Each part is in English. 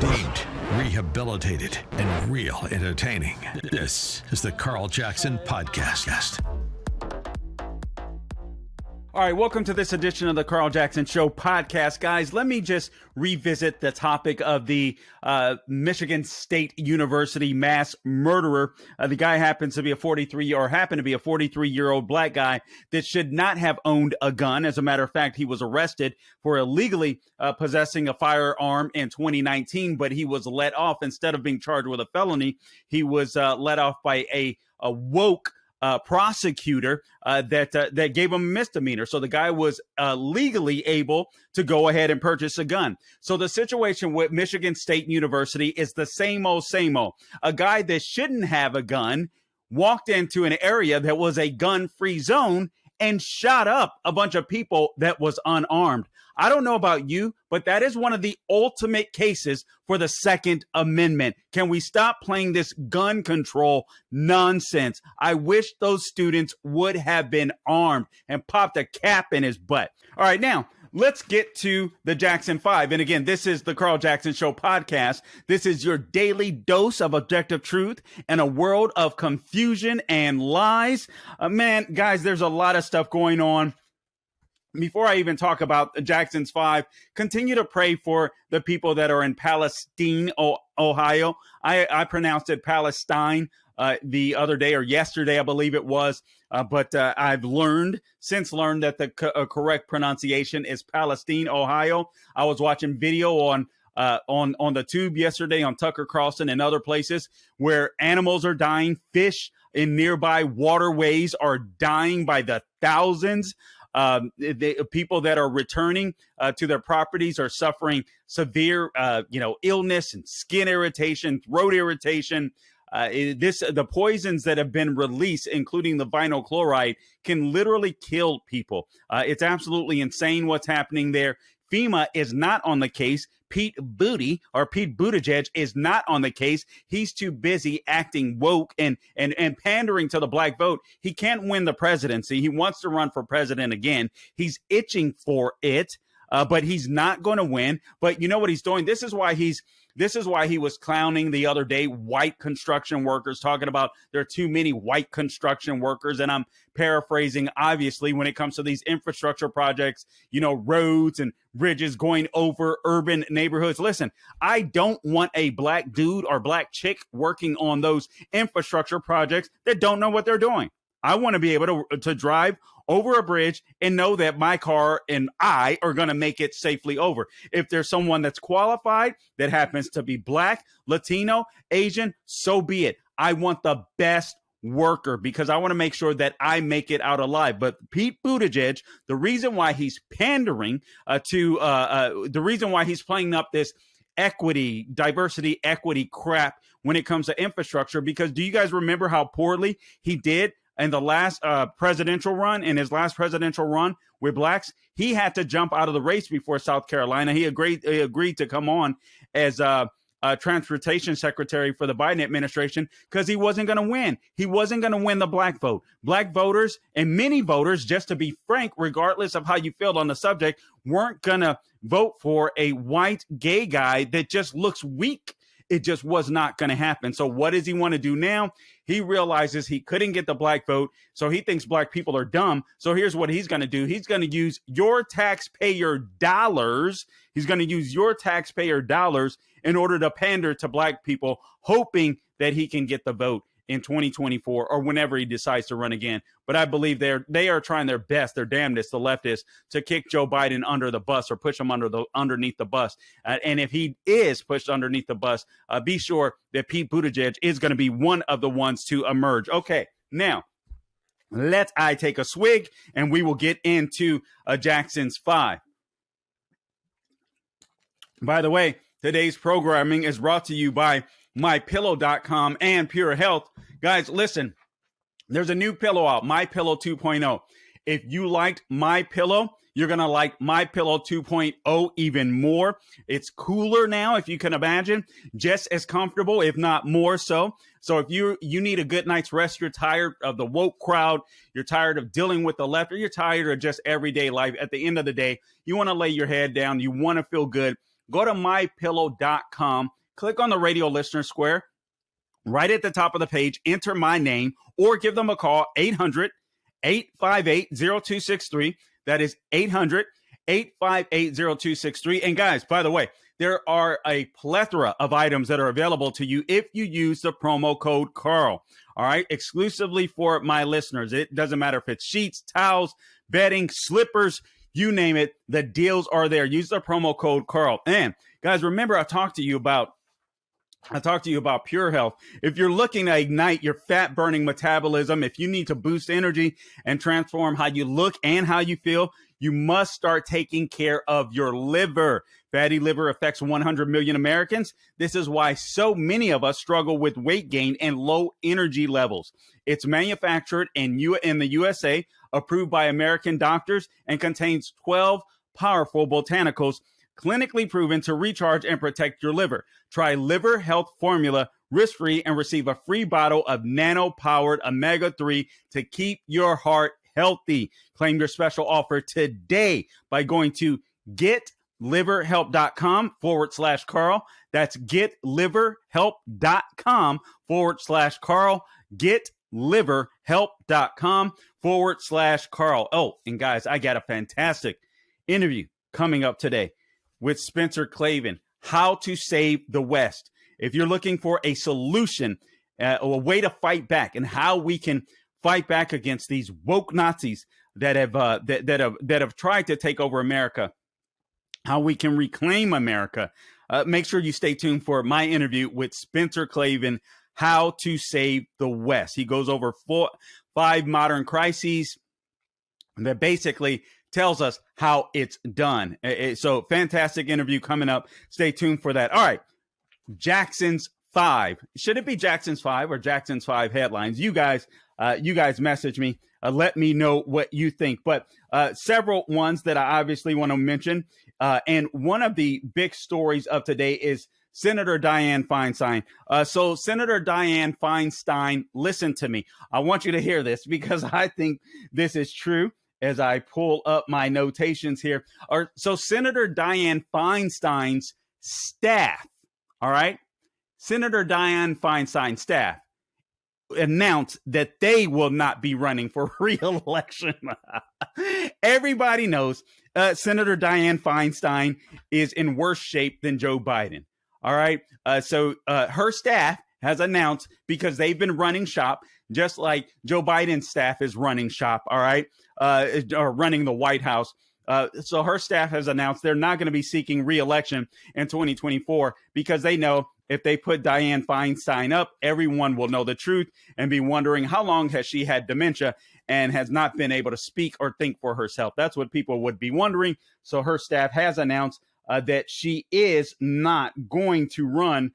Redeemed, rehabilitated, and real entertaining. This is the Carl Jackson Podcast. All right, welcome to this edition of the Carl Jackson Show podcast, guys. Let me just revisit the topic of the Michigan State University mass murderer. The guy happened to be a 43-year-old black guy that should not have owned a gun. As a matter of fact, he was arrested for illegally possessing a firearm in 2019, but he was let off. Instead of being charged with a felony, he was let off by a woke prosecutor that gave him a misdemeanor. So the guy was legally able to go ahead and purchase a gun. So the situation with Michigan State University is the same old, same old. A guy that shouldn't have a gun walked into an area that was a gun-free zone and shot up a bunch of people that was unarmed. I don't know about you, but that is one of the ultimate cases for the Second Amendment. Can we stop playing this gun control nonsense? I wish those students would have been armed and popped a cap in his butt. All right, now let's get to the Jackson 5. And again, this is the Carl Jackson Show podcast. This is your daily dose of objective truth in a world of confusion and lies. Man, guys, there's a lot of stuff going on. Before I even talk about the Jackson's 5, continue to pray for the people that are in Palestine, Ohio. I pronounced it Palestine the other day or yesterday, I believe it was. But I've since learned that the correct pronunciation is Palestine, Ohio. I was watching video on the tube yesterday on Tucker Carlson and other places where animals are dying. Fish in nearby waterways are dying by the thousands. The people that are returning to their properties are suffering severe, illness and skin irritation, throat irritation. The poisons that have been released, including the vinyl chloride, can literally kill people. It's absolutely insane what's happening there. FEMA is not on the case. Pete Buttigieg is not on the case. He's too busy acting woke and pandering to the black vote. He can't win the presidency. He wants to run for president again. He's itching for it, but he's not going to win. But you know what he's doing? This is why he was clowning the other day white construction workers, talking about there are too many white construction workers. And I'm paraphrasing, obviously, when it comes to these infrastructure projects, roads and bridges going over urban neighborhoods. Listen, I don't want a black dude or black chick working on those infrastructure projects that don't know what they're doing. I want to be able to drive over a bridge and know that my car and I are going to make it safely over. If there's someone that's qualified that happens to be black, Latino, Asian, so be it. I want the best worker because I want to make sure that I make it out alive. But Pete Buttigieg, the reason why he's pandering the reason why he's playing up this diversity, equity crap when it comes to infrastructure, because do you guys remember how poorly he did in the last presidential run, with blacks? He had to jump out of the race before South Carolina. He agreed to come on as transportation secretary for the Biden administration because he wasn't going to win. He wasn't going to win the black vote. Black voters and many voters, just to be frank, regardless of how you feel on the subject, weren't going to vote for a white gay guy that just looks weak. It just was not going to happen. So what does he want to do now? He realizes he couldn't get the black vote, so he thinks black people are dumb. So here's what he's going to do. He's going to use your taxpayer dollars. He's going to use your taxpayer dollars in order to pander to black people, hoping that he can get the vote in 2024 or whenever he decides to run again. But I believe they are trying their best, their damnedest, the leftists, to kick Joe Biden under the bus or push him underneath the bus. And if he is pushed underneath the bus, be sure that Pete Buttigieg is going to be one of the ones to emerge. Okay, now let I take a swig and we will get into Jackson's 5. By the way, today's programming is brought to you by MyPillow.com and Pure Health. Guys, listen, there's a new pillow out, MyPillow 2.0. If you liked MyPillow, you're going to like MyPillow 2.0 even more. It's cooler now, if you can imagine, just as comfortable, if not more so. So if you need a good night's rest, you're tired of the woke crowd, you're tired of dealing with the left, or you're tired of just everyday life. At the end of the day, you want to lay your head down, you want to feel good. go to mypillow.com, click on the radio listener square. Right at the top of the page, enter my name or give them a call, 800-858-0263. That is 800-858-0263. And guys, by the way, there are a plethora of items that are available to you if you use the promo code Carl. All right, exclusively for my listeners. It doesn't matter if it's sheets, towels, bedding, slippers, you name it. The deals are there. Use the promo code Carl. And guys, remember I talked to you about Pure Health. If you're looking to ignite your fat burning metabolism, if you need to boost energy and transform how you look and how you feel, you must start taking care of your liver. Fatty liver affects 100 million Americans. This is why so many of us struggle with weight gain and low energy levels. It's manufactured in the USA, approved by American doctors, and contains 12 powerful botanicals clinically proven to recharge and protect your liver. Try Liver Health Formula risk-free and receive a free bottle of nano-powered omega-3 to keep your heart healthy. Claim your special offer today by going to getliverhelp.com/Carl. That's getliverhelp.com/Carl. Getliverhelp.com/Carl. Oh, and guys, I got a fantastic interview coming up today with Spencer Klavan, how to save the West. If you're looking for a solution, a way to fight back, and how we can fight back against these woke Nazis that have tried to take over America, how we can reclaim America, make sure you stay tuned for my interview with Spencer Klavan, how to save the West. He goes over 5 modern crises that basically tells us how it's done. So fantastic interview coming up. Stay tuned for that. All right. Jackson's 5. Should it be Jackson's 5 or Jackson's 5 headlines? You guys message me. Let me know what you think. But several ones that I obviously want to mention. And one of the big stories of today is Senator Dianne Feinstein. So Senator Dianne Feinstein, listen to me. I want you to hear this because I think this is true. As I pull up my notations here. So Senator Dianne Feinstein's staff, all right? Senator Dianne Feinstein's staff announced that they will not be running for re-election. Everybody knows Senator Dianne Feinstein is in worse shape than Joe Biden, all right? So her staff has announced, because they've been running shop, just like Joe Biden's staff is running shop, all right, or running the White House. So her staff has announced they're not going to be seeking re-election in 2024 because they know if they put Dianne Feinstein up, everyone will know the truth and be wondering how long has she had dementia and has not been able to speak or think for herself. That's what people would be wondering. So her staff has announced that she is not going to run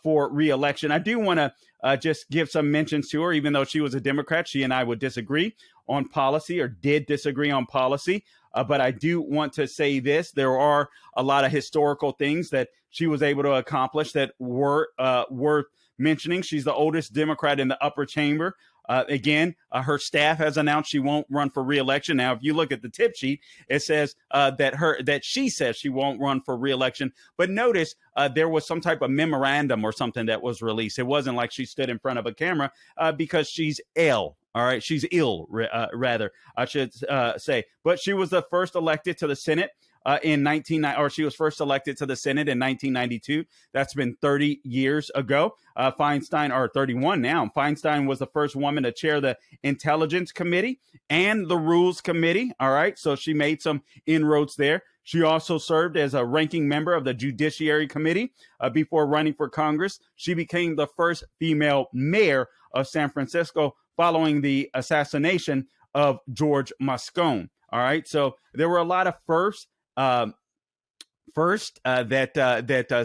for re-election. I do want to just give some mentions to her, even though she was a Democrat. She and I would disagree on policy, or did disagree on policy. But I do want to say this. There are a lot of historical things that she was able to accomplish that were worth mentioning. She's the oldest Democrat in the upper chamber. Again, her staff has announced she won't run for re-election. Now, if you look at the tip sheet, it says that she says she won't run for re-election. But notice there was some type of memorandum or something that was released. It wasn't like she stood in front of a camera because she's ill. All right, she's ill, rather, I should say. But she was the first elected to the Senate she was first elected to the Senate in 1992. That's been 30 years ago. Feinstein, or 31 now. Feinstein was the first woman to chair the Intelligence Committee and the Rules Committee. All right, so she made some inroads there. She also served as a ranking member of the Judiciary Committee before running for Congress. She became the first female mayor of San Francisco following the assassination of George Moscone. All right, so there were a lot of firsts. That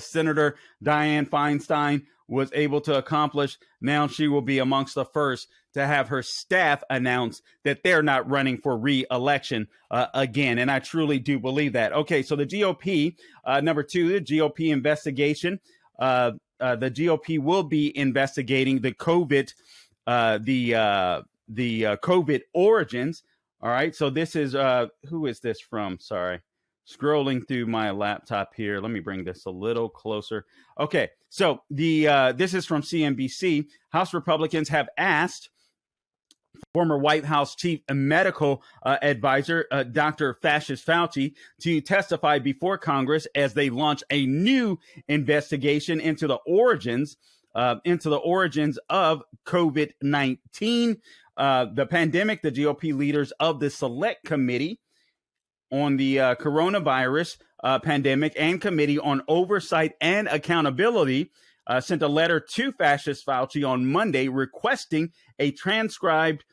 Senator Dianne Feinstein was able to accomplish. Now she will be amongst the first to have her staff announce that they're not running for re-election again. And I truly do believe that. Okay, so the GOP, number 2, the GOP investigation. The GOP will be investigating the COVID, COVID origins. All right, so this is, who is this from? Sorry. scrolling through my laptop here. Let me bring this a little closer. Okay, so this is from CNBC. House Republicans have asked former White House chief medical advisor, Dr. Fascist Fauci, to testify before Congress as they launch a new investigation into the origins of COVID-19, the pandemic. The GOP leaders of the Select Committee on the coronavirus pandemic and Committee on Oversight and Accountability sent a letter to Fascist Fauci on Monday requesting a transcribed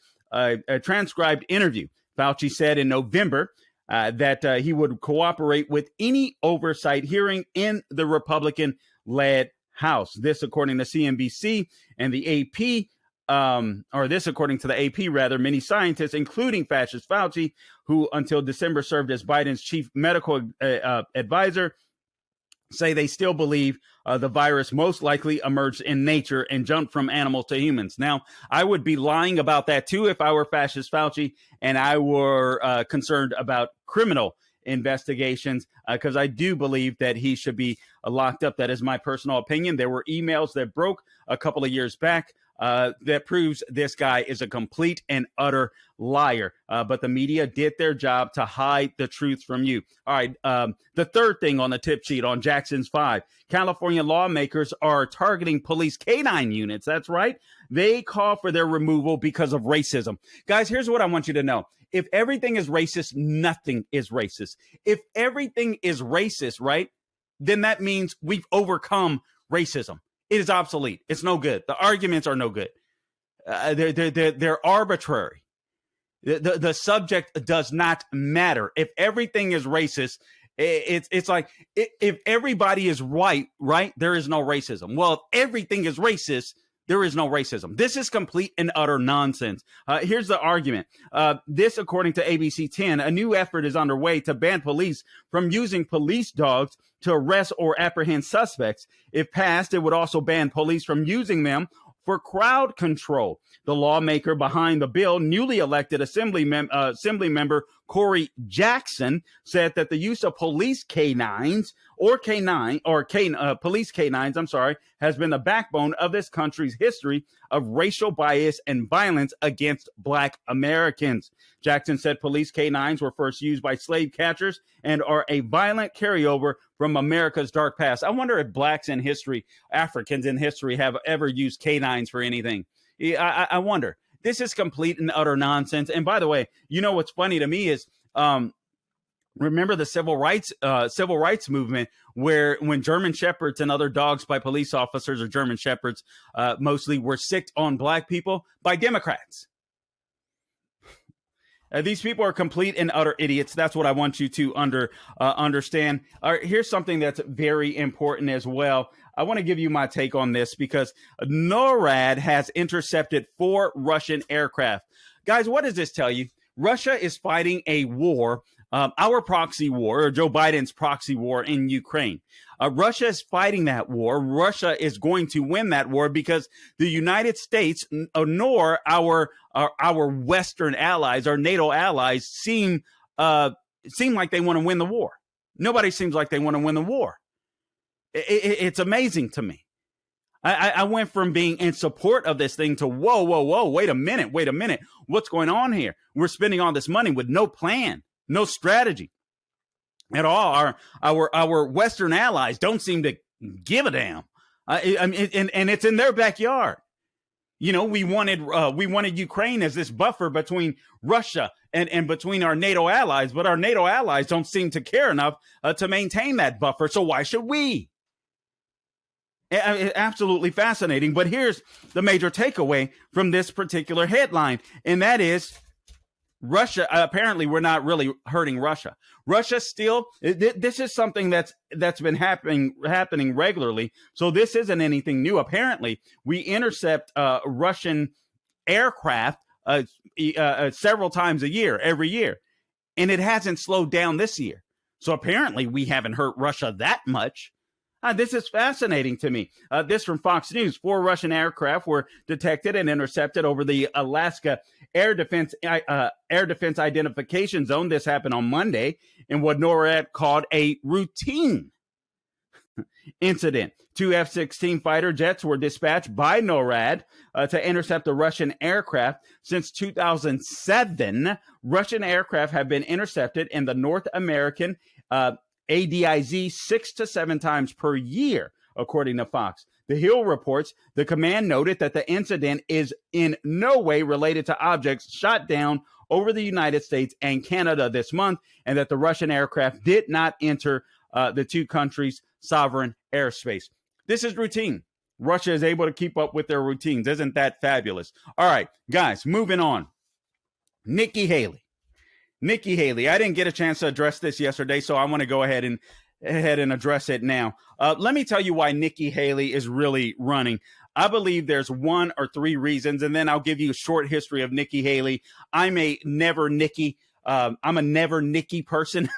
interview. Fauci said in November that he would cooperate with any oversight hearing in the Republican-led House. This, according to CNBC and the AP, according to the AP, rather, many scientists, including Fascist Fauci, who until December served as Biden's chief medical advisor, say they still believe the virus most likely emerged in nature and jumped from animals to humans. Now, I would be lying about that too if I were Fascist Fauci and I were concerned about criminal investigations, because I do believe that he should be locked up. That is my personal opinion. There were emails that broke a couple of years back that proves this guy is a complete and utter liar. But the media did their job to hide the truth from you. All right. The third thing on the tip sheet on Jackson's 5, California lawmakers are targeting police canine units. That's right. They call for their removal because of racism. Guys, here's what I want you to know. If everything is racist, nothing is racist. If everything is racist, right, then that means we've overcome racism. It is obsolete. It's no good. The arguments are no good. They're arbitrary. The subject does not matter. If everything is racist, it's like if everybody is white, right, there is no racism. Well, if everything is racist, there is no racism. This is complete and utter nonsense. Here's the argument. This, according to ABC 10, a new effort is underway to ban police from using police dogs to arrest or apprehend suspects. If passed, it would also ban police from using them for crowd control. The lawmaker behind the bill, newly elected Assembly member Corey Jackson, said that the use of police canines has been the backbone of this country's history of racial bias and violence against Black Americans. Jackson said police canines were first used by slave catchers and are a violent carryover from America's dark past. I wonder if Blacks in history, Africans in history, have ever used canines for anything. I wonder. This is complete and utter nonsense. And by the way, you know what's funny to me is remember the civil rights movement, where when German Shepherds and other dogs by police officers, or German Shepherds mostly, were sicked on Black people by Democrats. These people are complete and utter idiots. That's what I want you to understand. Here's something that's very important as well. I want to give you my take on this because NORAD has intercepted 4 Russian aircraft. Guys, what does this tell you? Russia is fighting a war, our proxy war, or Joe Biden's proxy war in Ukraine. Russia is fighting that war. Russia is going to win that war because the United States, nor our Western allies, our NATO allies, seem like they want to win the war. Nobody seems like they want to win the war. It's amazing to me. I went from being in support of this thing to whoa, wait a minute. What's going on here? We're spending all this money with no plan, no strategy at all. Our Western allies don't seem to give a damn. And it's in their backyard. You know, we wanted Ukraine as this buffer between Russia and between our NATO allies, but our NATO allies don't seem to care enough to maintain that buffer. So why should we? Absolutely fascinating. But here's the major takeaway from this particular headline, and that is Russia. Apparently, we're not really hurting Russia. Russia still. This is something that's been happening regularly. So this isn't anything new. Apparently, we intercept Russian aircraft several times a year, every year, and it hasn't slowed down this year. So apparently, we haven't hurt Russia that much. This is fascinating to me. This from Fox News. 4 Russian aircraft were detected and intercepted over the Alaska Air Defense Identification Zone. This happened on Monday in what NORAD called a routine incident. 2 F-16 fighter jets were dispatched by NORAD to intercept the Russian aircraft. Since 2007, Russian aircraft have been intercepted in the North American ADIZ 6 to 7 times per year, according to Fox. The Hill reports the command noted that the incident is in no way related to objects shot down over the United States and Canada this month, and that the Russian aircraft did not enter the two countries' sovereign airspace. This is routine. Russia is able to keep up with their routines. Isn't that fabulous? All right, guys, moving on. Nikki Haley. I didn't get a chance to address this yesterday, so I want to go ahead and address it now. Let me tell you why Nikki Haley is really running. I believe there's 1 or 3 reasons, and then I'll give you a short history of Nikki Haley. I'm a never Nikki person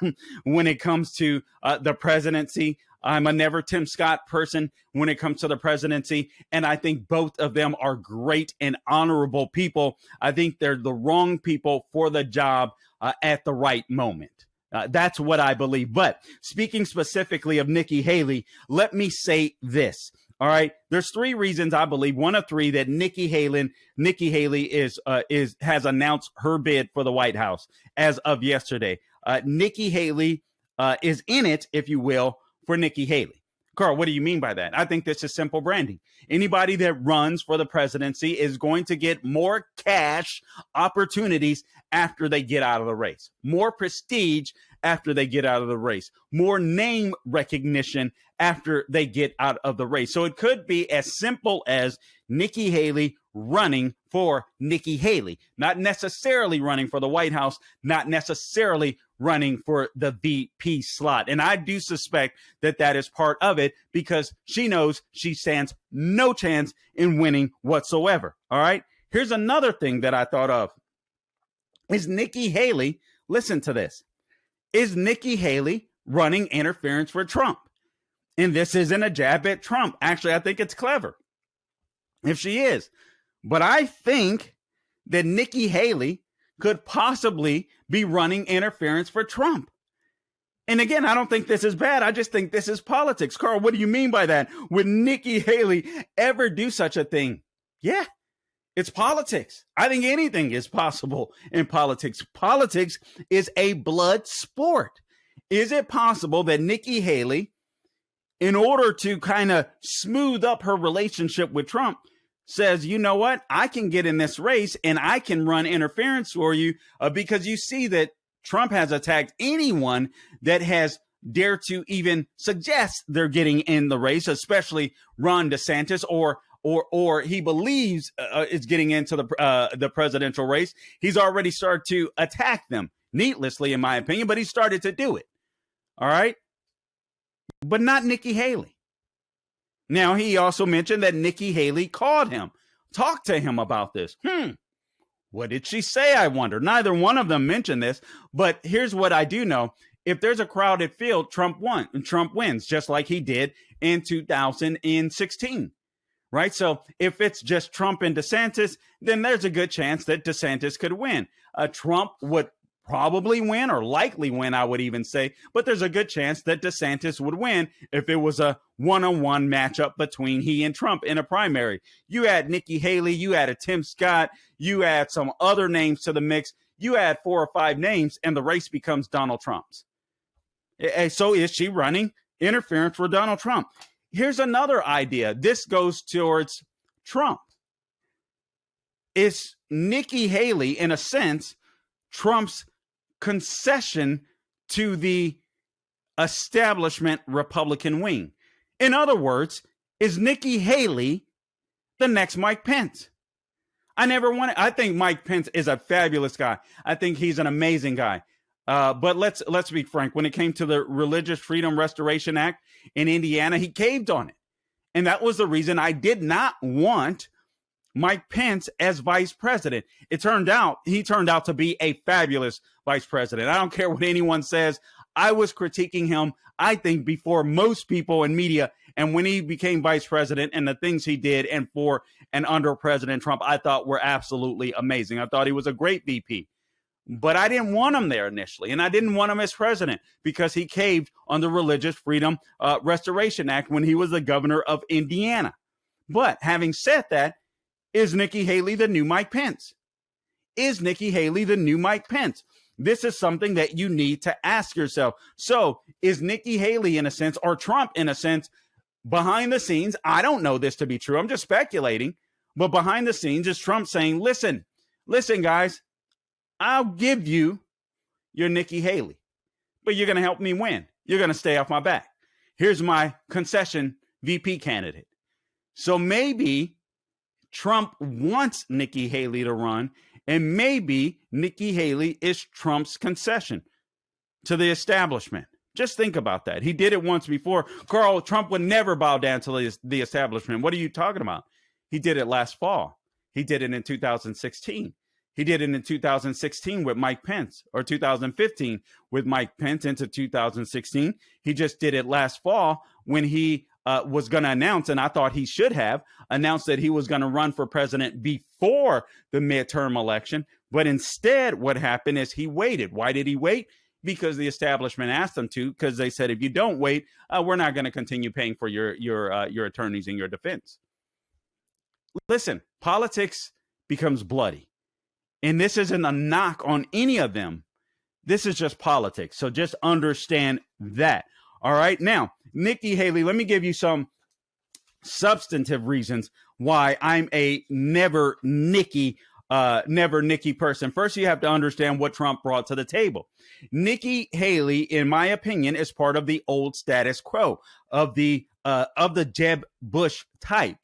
when it comes to the presidency. I'm a never Tim Scott person when it comes to the presidency. And I think both of them are great and honorable people. I think they're the wrong people for the job at the right moment. That's what I believe. But speaking specifically of Nikki Haley, let me say this. All right. There's 3 reasons I believe, 1 of 3, that Nikki Haley has announced her bid for the White House as of yesterday. Nikki Haley is in it, if you will, for Nikki Haley. Carl, what do you mean by that? I think this is simple branding. Anybody that runs for the presidency is going to get more cash opportunities after they get out of the race, more prestige after they get out of the race, more name recognition after they get out of the race. So it could be as simple as Nikki Haley running for Nikki Haley, not necessarily running for the White House, not necessarily running for the VP slot. And I do suspect that that is part of it, because she knows she stands no chance in winning whatsoever. All right. Here's another thing that I thought of. Is Nikki Haley, listen to this, is Nikki Haley running interference for Trump? And this isn't a jab at Trump. Actually, I think it's clever if she is. But I think that Nikki Haley could possibly be running interference for Trump. And again, I don't think this is bad. I just think this is politics. Carl, what do you mean by that? Would Nikki Haley ever do such a thing? Yeah, it's politics. I think anything is possible in politics. Politics is a blood sport. Is it possible that Nikki Haley, in order to kind of smooth up her relationship with Trump, says, you know what, I can get in this race and I can run interference for you because you see that Trump has attacked anyone that has dared to even suggest they're getting in the race, especially Ron DeSantis, or he believes is getting into the presidential race. He's already started to attack them needlessly, in my opinion, but he started to do it. All right. But not Nikki Haley. Now, he also mentioned that Nikki Haley called him, talked to him about this. What did she say, I wonder? Neither one of them mentioned this, but here's what I do know. If there's a crowded field, Trump wins, just like he did in 2016, right? So if it's just Trump and DeSantis, then there's a good chance that DeSantis could win. Trump would probably win, or likely win, I would even say, but there's a good chance that DeSantis would win if it was a one-on-one matchup between he and Trump in a primary. You add Nikki Haley, you add a Tim Scott, you add some other names to the mix, you add 4 or 5 names, and the race becomes Donald Trump's. So is she running interference for Donald Trump? Here's another idea. This goes towards Trump. Is Nikki Haley, in a sense, Trump's concession to the establishment Republican wing? In other words, is Nikki Haley the next Mike Pence? I think Mike Pence is a fabulous guy. I think he's an amazing guy. But let's be frank. When it came to the Religious Freedom Restoration Act in Indiana, he caved on it. And that was the reason I did not want Mike Pence as vice president. He turned out to be a fabulous vice president. I don't care what anyone says. I was critiquing him, I think, before most people in media. And when he became vice president and the things he did and for and under President Trump, I thought were absolutely amazing. I thought he was a great VP. But I didn't want him there initially, and I didn't want him as president because he caved on the Religious Freedom Restoration Act when he was the governor of Indiana. But having said that, is Nikki Haley the new Mike Pence? Is Nikki Haley the new Mike Pence? This is something that you need to ask yourself. So is Nikki Haley, in a sense, or Trump, in a sense, behind the scenes? I don't know this to be true. I'm just speculating. But behind the scenes is Trump saying, listen, guys, I'll give you your Nikki Haley, but you're going to help me win. You're going to stay off my back. Here's my concession VP candidate. So maybe Trump wants Nikki Haley to run, and maybe Nikki Haley is Trump's concession to the establishment. Just think about that. He did it once before. Carl, Trump would never bow down to the establishment. What are you talking about? He did it last fall. He did it in 2016. He did it in 2016 with Mike Pence, or 2015 with Mike Pence into 2016. He just did it last fall when he was going to announce, and I thought he should have announced that he was going to run for president before the midterm election. But instead, what happened is he waited. Why did he wait? Because the establishment asked him to, because they said, if you don't wait, we're not going to continue paying for your attorneys and your defense. Listen, politics becomes bloody. And this isn't a knock on any of them. This is just politics. So just understand that. All right. Now, Nikki Haley, let me give you some substantive reasons why I'm a never Nikki person. First, you have to understand what Trump brought to the table. Nikki Haley, in my opinion, is part of the old status quo of the Jeb Bush type.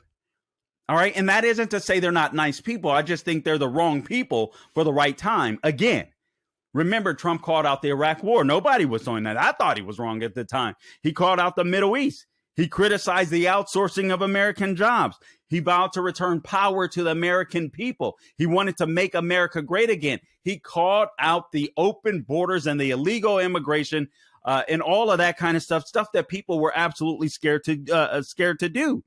All right. And that isn't to say they're not nice people. I just think they're the wrong people for the right time. Again, remember, Trump called out the Iraq war. Nobody was doing that. I thought he was wrong at the time. He called out the Middle East. He criticized the outsourcing of American jobs. He vowed to return power to the American people. He wanted to make America great again. He called out the open borders and the illegal immigration and all of that kind of stuff that people were absolutely scared to do.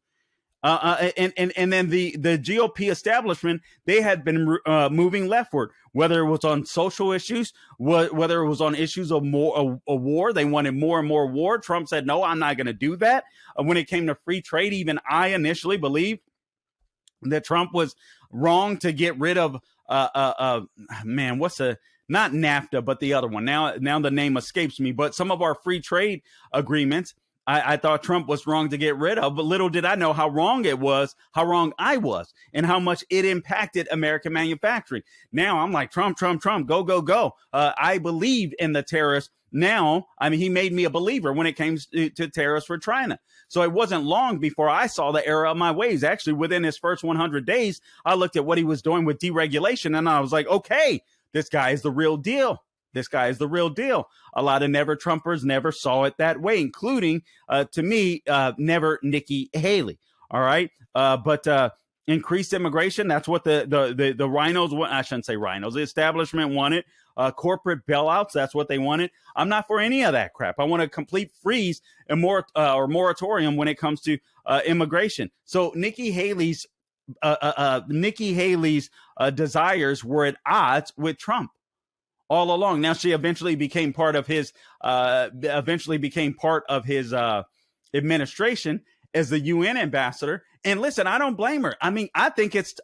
And then the GOP establishment, they had been moving leftward, whether it was on social issues, whether it was on issues of a war. They wanted more and more war. Trump said, no, I'm not going to do that. When it came to free trade, even I initially believed that Trump was wrong to get rid of, not NAFTA, but the other one. Now the name escapes me, but some of our free trade agreements, I thought Trump was wrong to get rid of, but little did I know how wrong I was, and how much it impacted American manufacturing. Now I'm like, Trump, go. I believed in the terrorists. Now, I mean, he made me a believer when it came to tariffs for China. So it wasn't long before I saw the error of my ways. Actually, within his first 100 days, I looked at what he was doing with deregulation, and I was like, okay, this guy is the real deal. A lot of never Trumpers never saw it that way, including, to me, never Nikki Haley. All right. But increased immigration, that's what the rhinos, I shouldn't say rhinos, the establishment wanted. Corporate bailouts, that's what they wanted. I'm not for any of that crap. I want a complete freeze and moratorium when it comes to immigration. So Nikki Haley's desires were at odds with Trump all along. Now she eventually became part of his administration as the UN ambassador. And listen, I don't blame her. I mean, I think it's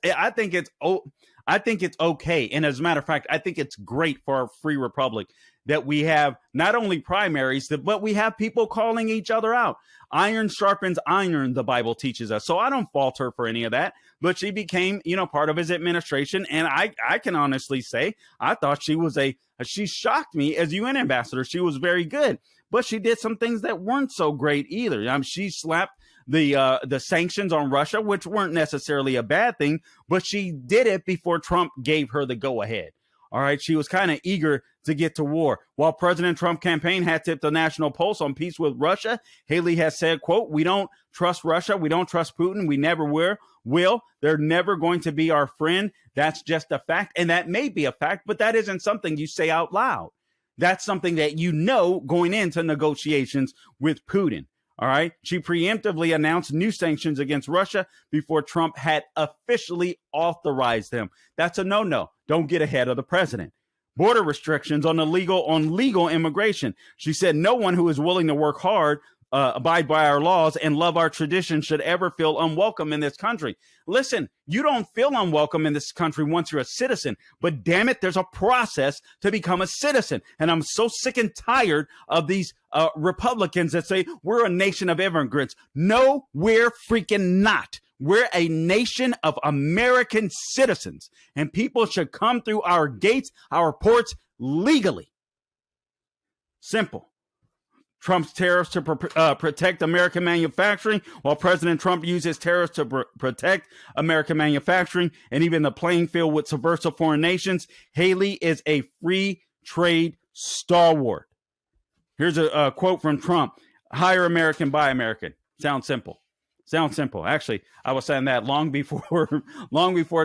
okay. And as a matter of fact, I think it's great for our free republic that we have not only primaries, but we have people calling each other out. Iron sharpens iron, the Bible teaches us. So I don't fault her for any of that. But she became, part of his administration. And I can honestly say, I thought she shocked me as UN ambassador. She was very good, but she did some things that weren't so great either. She slapped the sanctions on Russia, which weren't necessarily a bad thing, but she did it before Trump gave her the go ahead. All right. She was kind of eager to get to war. While President Trump campaign had tipped the national pulse on peace with Russia, Haley has said, quote, "We don't trust Russia. We don't trust Putin. We never will. They're never going to be our friend. That's just a fact." And that may be a fact, but that isn't something you say out loud. That's something that you know going into negotiations with Putin. All right. She preemptively announced new sanctions against Russia before Trump had officially authorized them. That's a no-no. Don't get ahead of the president. Border restrictions on legal immigration. She said no one who is willing to work hard, abide by our laws, and love our traditions should ever feel unwelcome in this country. Listen, you don't feel unwelcome in this country once you're a citizen, but damn it, there's a process to become a citizen. And I'm so sick and tired of these Republicans that say we're a nation of immigrants. No, we're freaking not. We're a nation of American citizens, and people should come through our gates, our ports legally. Simple. Trump's tariffs to protect American manufacturing, while President Trump uses tariffs to protect American manufacturing and even the playing field with subversive foreign nations. Haley is a free trade stalwart. Here's a quote from Trump. Hire American, buy American. Sounds simple. Sounds simple. Actually, I was saying that long before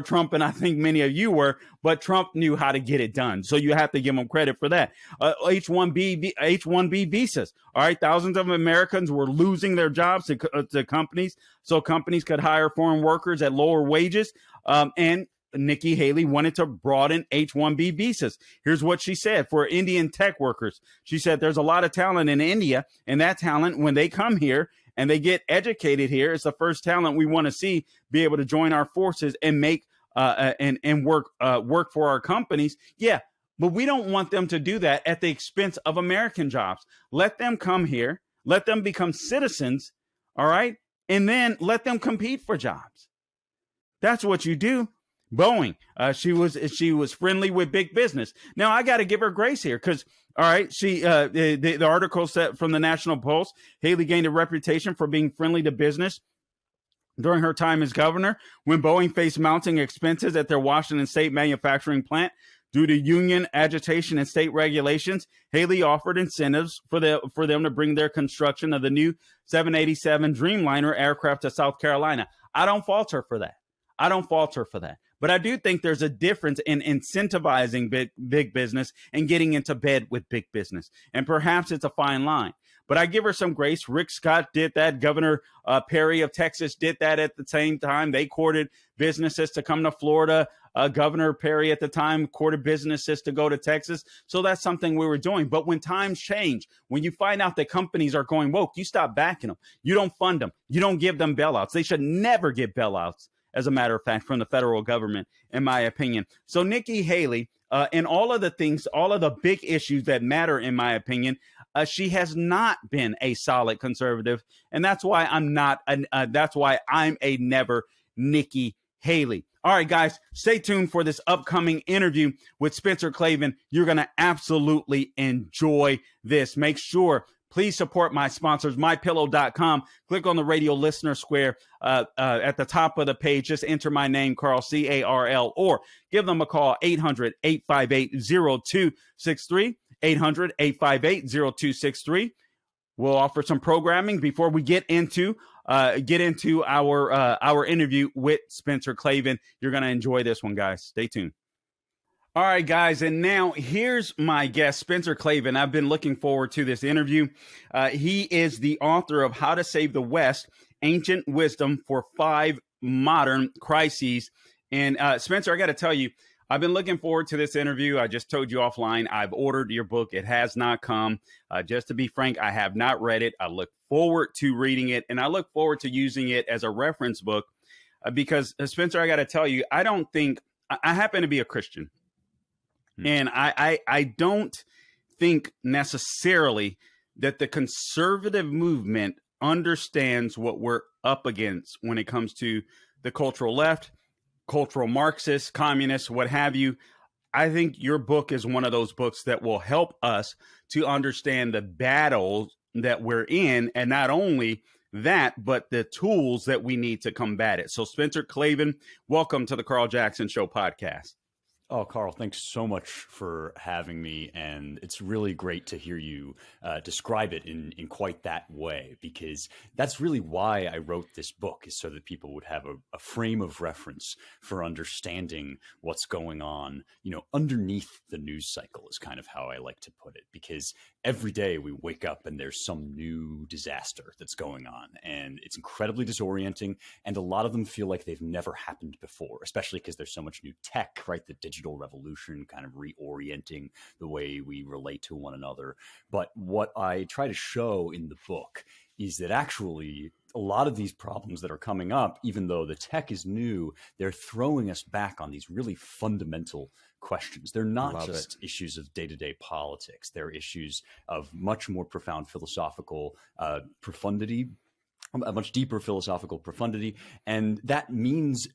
Trump, and I think many of you were, but Trump knew how to get it done. So you have to give him credit for that. H-1B visas. All right. Thousands of Americans were losing their jobs to companies, so companies could hire foreign workers at lower wages. And Nikki Haley wanted to broaden H-1B visas. Here's what she said for Indian tech workers. She said there's a lot of talent in India, and that talent, when they come here and they get educated here, it's the first talent we want to see be able to join our forces and make and work for our companies. Yeah, but we don't want them to do that at the expense of American jobs. Let them come here, let them become citizens, all right, and then let them compete for jobs. That's what you do. Boeing, she was friendly with big business. Now I got to give her grace here because, all right, the article said from the National Post, Haley gained a reputation for being friendly to business during her time as governor when Boeing faced mounting expenses at their Washington state manufacturing plant. Due to union agitation and state regulations, Haley offered incentives for them to bring their construction of the new 787 Dreamliner aircraft to South Carolina. I don't fault her for that. But I do think there's a difference in incentivizing big business and getting into bed with big business. And perhaps it's a fine line. But I give her some grace. Rick Scott did that. Governor Perry of Texas did that at the same time. They courted businesses to come to Florida. Governor Perry at the time courted businesses to go to Texas. So that's something we were doing. But when times change, when you find out that companies are going woke, you stop backing them. You don't fund them. You don't give them bailouts. They should never get bailouts, as a matter of fact, from the federal government, in my opinion. So Nikki Haley, and all of the big issues that matter, in my opinion, she has not been a solid conservative. And that's why I'm a never Nikki Haley. All right, guys, stay tuned for this upcoming interview with Spencer Klavan. You're going to absolutely enjoy this. Make sure, please support my sponsors, MyPillow.com. Click on the radio listener square at the top of the page. Just enter my name, Carl, C-A-R-L, or give them a call, 800-858-0263, 800-858-0263. We'll offer some programming before we get into our interview with Spencer Klavan. You're going to enjoy this one, guys. Stay tuned. All right, guys, and now here's my guest, Spencer Klavan. I've been looking forward to this interview. He is the author of How to Save the West, Ancient Wisdom for 5 Modern Crises. And Spencer, I got to tell you, I've been looking forward to this interview. I just told you offline, I've ordered your book. It has not come. Just to be frank, I have not read it. I look forward to reading it, and I look forward to using it as a reference book because, Spencer, I got to tell you, I happen to be a Christian. And I don't think necessarily that the conservative movement understands what we're up against when it comes to the cultural left, cultural Marxists, communists, what have you. I think your book is one of those books that will help us to understand the battles that we're in, and not only that, but the tools that we need to combat it. So, Spencer Klavan, welcome to the Carl Jackson Show podcast. Oh, Carl, thanks so much for having me. And it's really great to hear you describe it in quite that way, because that's really why I wrote this book, is so that people would have a frame of reference for understanding what's going on, underneath the news cycle, is kind of how I like to put it. Because every day we wake up and there's some new disaster that's going on, and it's incredibly disorienting. And a lot of them feel like they've never happened before, especially because there's so much new tech, right? The digital revolution kind of reorienting the way we relate to one another. But what I try to show in the book is that actually a lot of these problems that are coming up, even though the tech is new, they're throwing us back on these really fundamental questions. They're not just issues of day-to-day politics. They're issues of much more profound philosophical profundity, a much deeper philosophical profundity. And that means,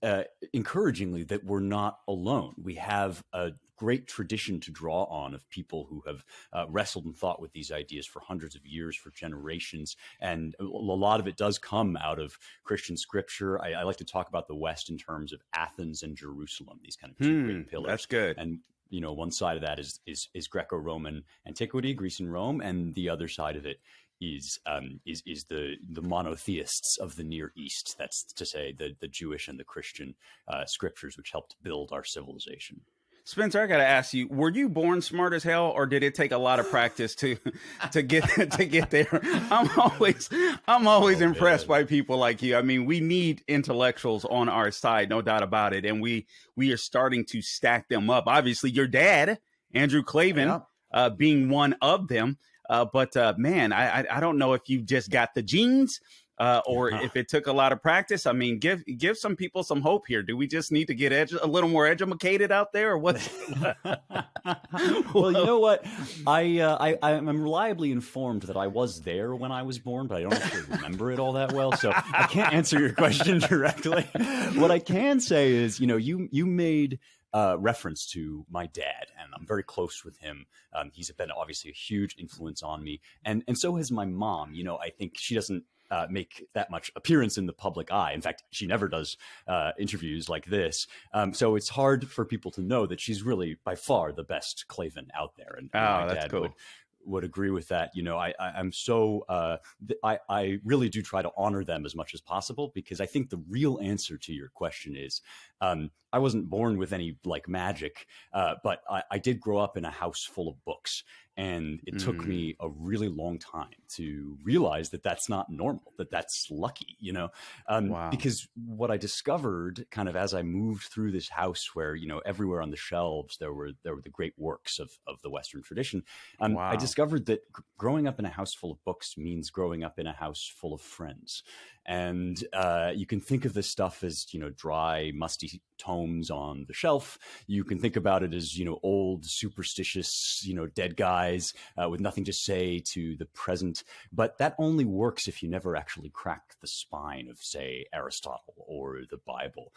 encouragingly, that we're not alone. We have a great tradition to draw on of people who have wrestled and thought with these ideas for hundreds of years, for generations. And a lot of it does come out of Christian scripture. I like to talk about the West in terms of Athens and Jerusalem, these kind of two great pillars. That's good. And one side of that is Greco-Roman antiquity, Greece and Rome, and the other side of it is the monotheists of the Near East. That's to say the Jewish and the Christian scriptures, which helped build our civilization. Spencer, I got to ask you, were you born smart as hell, or did it take a lot of practice to get there? I'm always impressed by people like you. I mean, we need intellectuals on our side, no doubt about it. And we are starting to stack them up. Obviously, your dad, Andrew Klavan, being one of them. But man, I don't know if you just got the genes or if it took a lot of practice. I mean, give some people some hope here. Do we just need to get a little more educated out there, or what? Well, you know what? I'm reliably informed that I was there when I was born, but I don't actually remember it all that well. So I can't answer your question directly. What I can say is, you made reference to my dad, and I'm very close with him. He's been obviously a huge influence on me, and so has my mom. I think she doesn't make that much appearance in the public eye. In fact, she never does interviews like this. So it's hard for people to know that she's really by far the best Klavan out there. And my that's dad cool. would agree with that. I'm so I really do try to honor them as much as possible, because I think the real answer to your question is I wasn't born with any magic, but I did grow up in a house full of books. And it took me a really long time to realize that that's not normal, that that's lucky, Wow. Because what I discovered kind of as I moved through this house where, everywhere on the shelves, there were the great works of the Western tradition. Wow. I discovered that growing up in a house full of books means growing up in a house full of friends. And you can think of this stuff as, dry, musty tomes on the shelf. You can think about it as, old, superstitious, dead guys with nothing to say to the present. But that only works if you never actually crack the spine of, say, Aristotle or the Bible.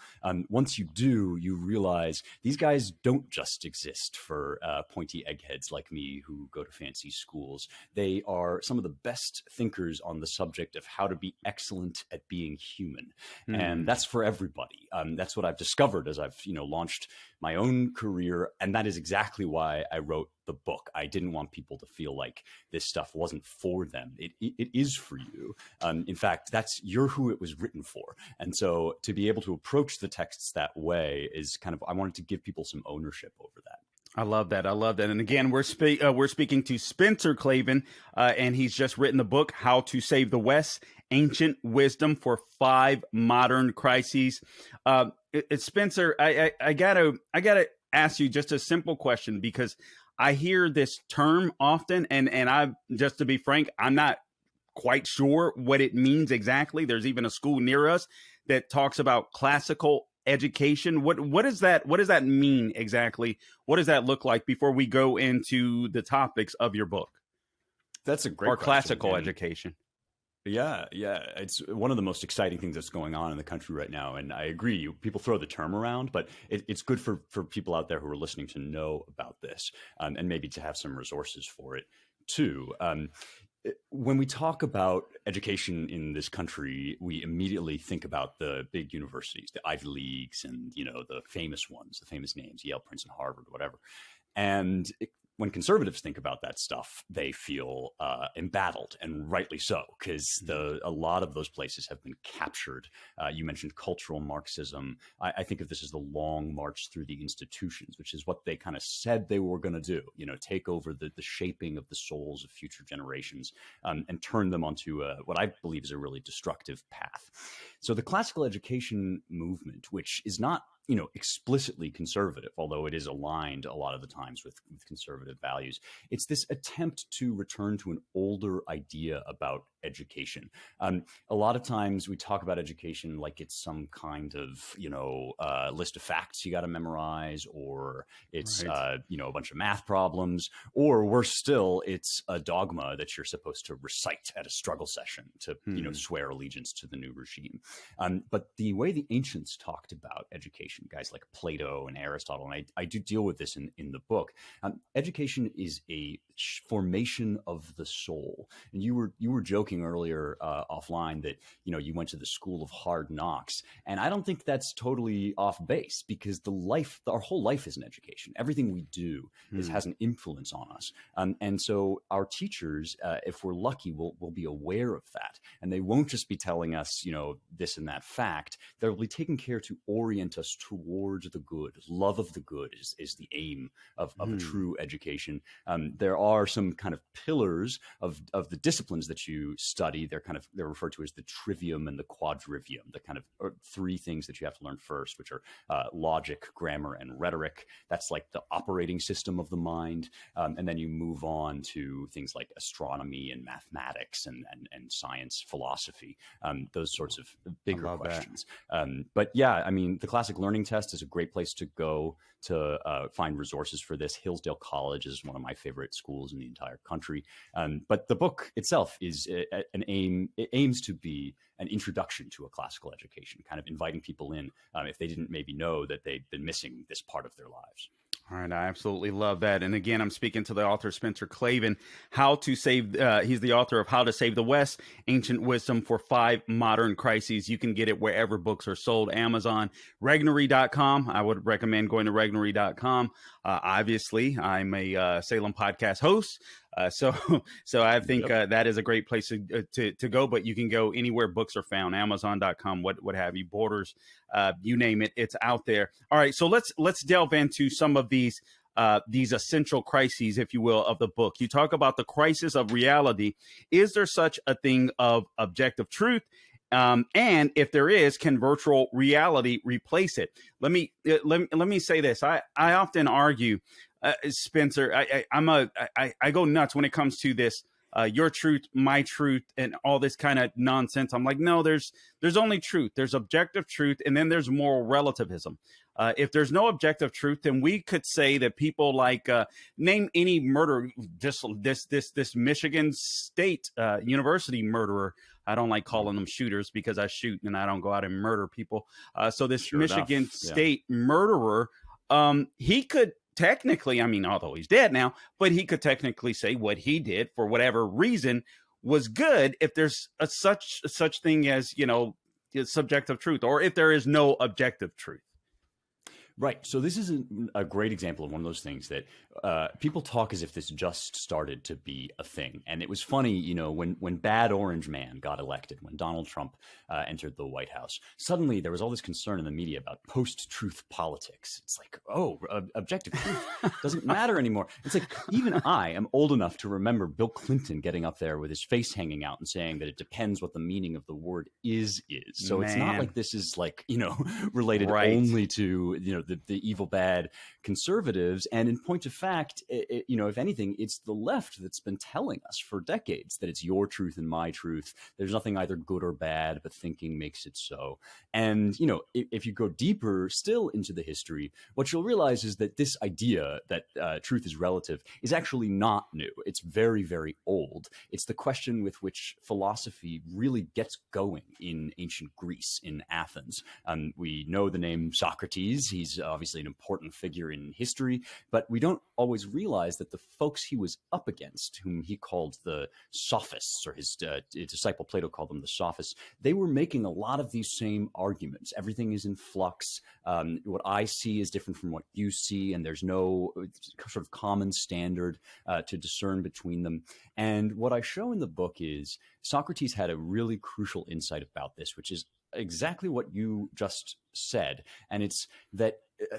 Once you do, you realize these guys don't just exist for pointy eggheads like me who go to fancy schools. They are some of the best thinkers on the subject of how to be excellent at being human. And that's for everybody. That's what I've discovered as I've, launched my own career. And that is exactly why I wrote the book. I didn't want people to feel like this stuff wasn't for them. It is for you. In fact, you're who it was written for. And so to be able to approach the texts that way is kind of, I wanted to give people some ownership over that. I love that. And again, we're speaking to Spencer Klavan, and he's just written the book, How to Save the West, Ancient Wisdom for 5 Modern Crises. Spencer, I gotta ask you just a simple question, because I hear this term often, and I, just to be frank, I'm not quite sure what it means exactly. There's even a school near us that talks about classical education. What does that mean exactly? What does that look like before we go into the topics of your book? That's a great or question. Classical education. Yeah. It's one of the most exciting things that's going on in the country right now. And I agree, people throw the term around, but it's good for people out there who are listening to know about this, and maybe to have some resources for it too. when we talk about education in this country, we immediately think about the big universities, the Ivy Leagues, and the famous ones, the famous names, Yale, Princeton, Harvard, whatever. And when conservatives think about that stuff, they feel embattled, and rightly so, because a lot of those places have been captured. You mentioned cultural Marxism. I think of this as the long march through the institutions, which is what they kind of said they were going to do, take over the shaping of the souls of future generations, and turn them onto what I believe is a really destructive path. So the classical education movement, which is not explicitly conservative, although it is aligned a lot of the times with conservative values. It's this attempt to return to an older idea about education. A lot of times we talk about education like it's some kind of, list of facts you got to memorize, or it's, a bunch of math problems, or worse still, it's a dogma that you're supposed to recite at a struggle session to, swear allegiance to the new regime. But the way the ancients talked about education, guys like Plato and Aristotle, and I do deal with this in the book. Education is a formation of the soul. And you were joking earlier offline that you went to the school of hard knocks, and I don't think that's totally off base, because our whole life is an education. Everything we do has an influence on us, and so our teachers, if we're lucky, will be aware of that, and they won't just be telling us this and that fact. They'll be taking care to orient us towards the good. Love of the good is the aim of a true education. There are some kind of pillars of the disciplines that you study. They're referred to as the trivium and the quadrivium, the kind of three things that you have to learn first, which are logic, grammar, and rhetoric. That's like the operating system of the mind. And then you move on to things like astronomy and mathematics and science, philosophy, those sorts of bigger questions. But yeah, I mean, the classic learning test is a great place to go to find resources for this. Hillsdale College is one of my favorite schools in the entire country. But the book itself is it aims to be an introduction to a classical education, kind of inviting people in if they didn't maybe know that they'd been missing this part of their lives. All right, I absolutely love that. And again, I'm speaking to the author, Spencer Klavan, he's the author of How to Save the West, Ancient Wisdom for 5 Modern Crises. You can get it wherever books are sold, Amazon, Regnery.com. I would recommend going to Regnery.com. Obviously, I'm a Salem podcast host. So I think that is a great place to go, but you can go anywhere books are found, Amazon.com, what have you, Borders, you name it, it's out there. All right, so let's delve into some of these essential crises, if you will, of the book. You talk about the crisis of reality. Is there such a thing of objective truth? And if there is, can virtual reality replace it? Let me say this. I often argue, Spencer, I go nuts when it comes to this, your truth, my truth, and all this kind of nonsense. I'm like, no, there's only truth. There's objective truth, and then there's moral relativism. If there's no objective truth, then we could say that people like name any murder, just this Michigan State University murderer. I don't like calling them shooters because I shoot and I don't go out and murder people. So this Michigan State murderer, he could technically, I mean, although he's dead now, but he could technically say what he did for whatever reason was good if there's such thing as, subjective truth, or if there is no objective truth. Right. So this is a great example of one of those things that people talk as if this just started to be a thing. And it was funny, when Bad Orange Man got elected, when Donald Trump entered the White House, suddenly there was all this concern in the media about post-truth politics. It's like, objective truth doesn't matter anymore. It's like, even I am old enough to remember Bill Clinton getting up there with his face hanging out and saying that it depends what the meaning of the word is. So It's not like this is like, related only to, the evil, bad conservatives. And in point of fact, if anything, it's the left that's been telling us for decades that it's your truth and my truth. There's nothing either good or bad, but thinking makes it so. And, if you go deeper still into the history, what you'll realize is that this idea that truth is relative is actually not new. It's very, very old. It's the question with which philosophy really gets going in ancient Greece, in Athens. We know the name Socrates. He's was obviously an important figure in history, but we don't always realize that the folks he was up against, whom he called the sophists, or his disciple Plato called them the sophists, they were making a lot of these same arguments. Everything is in flux. What I see is different from what you see, and there's no sort of common standard to discern between them. And what I show in the book is Socrates had a really crucial insight about this, which is exactly what you just said. And it's that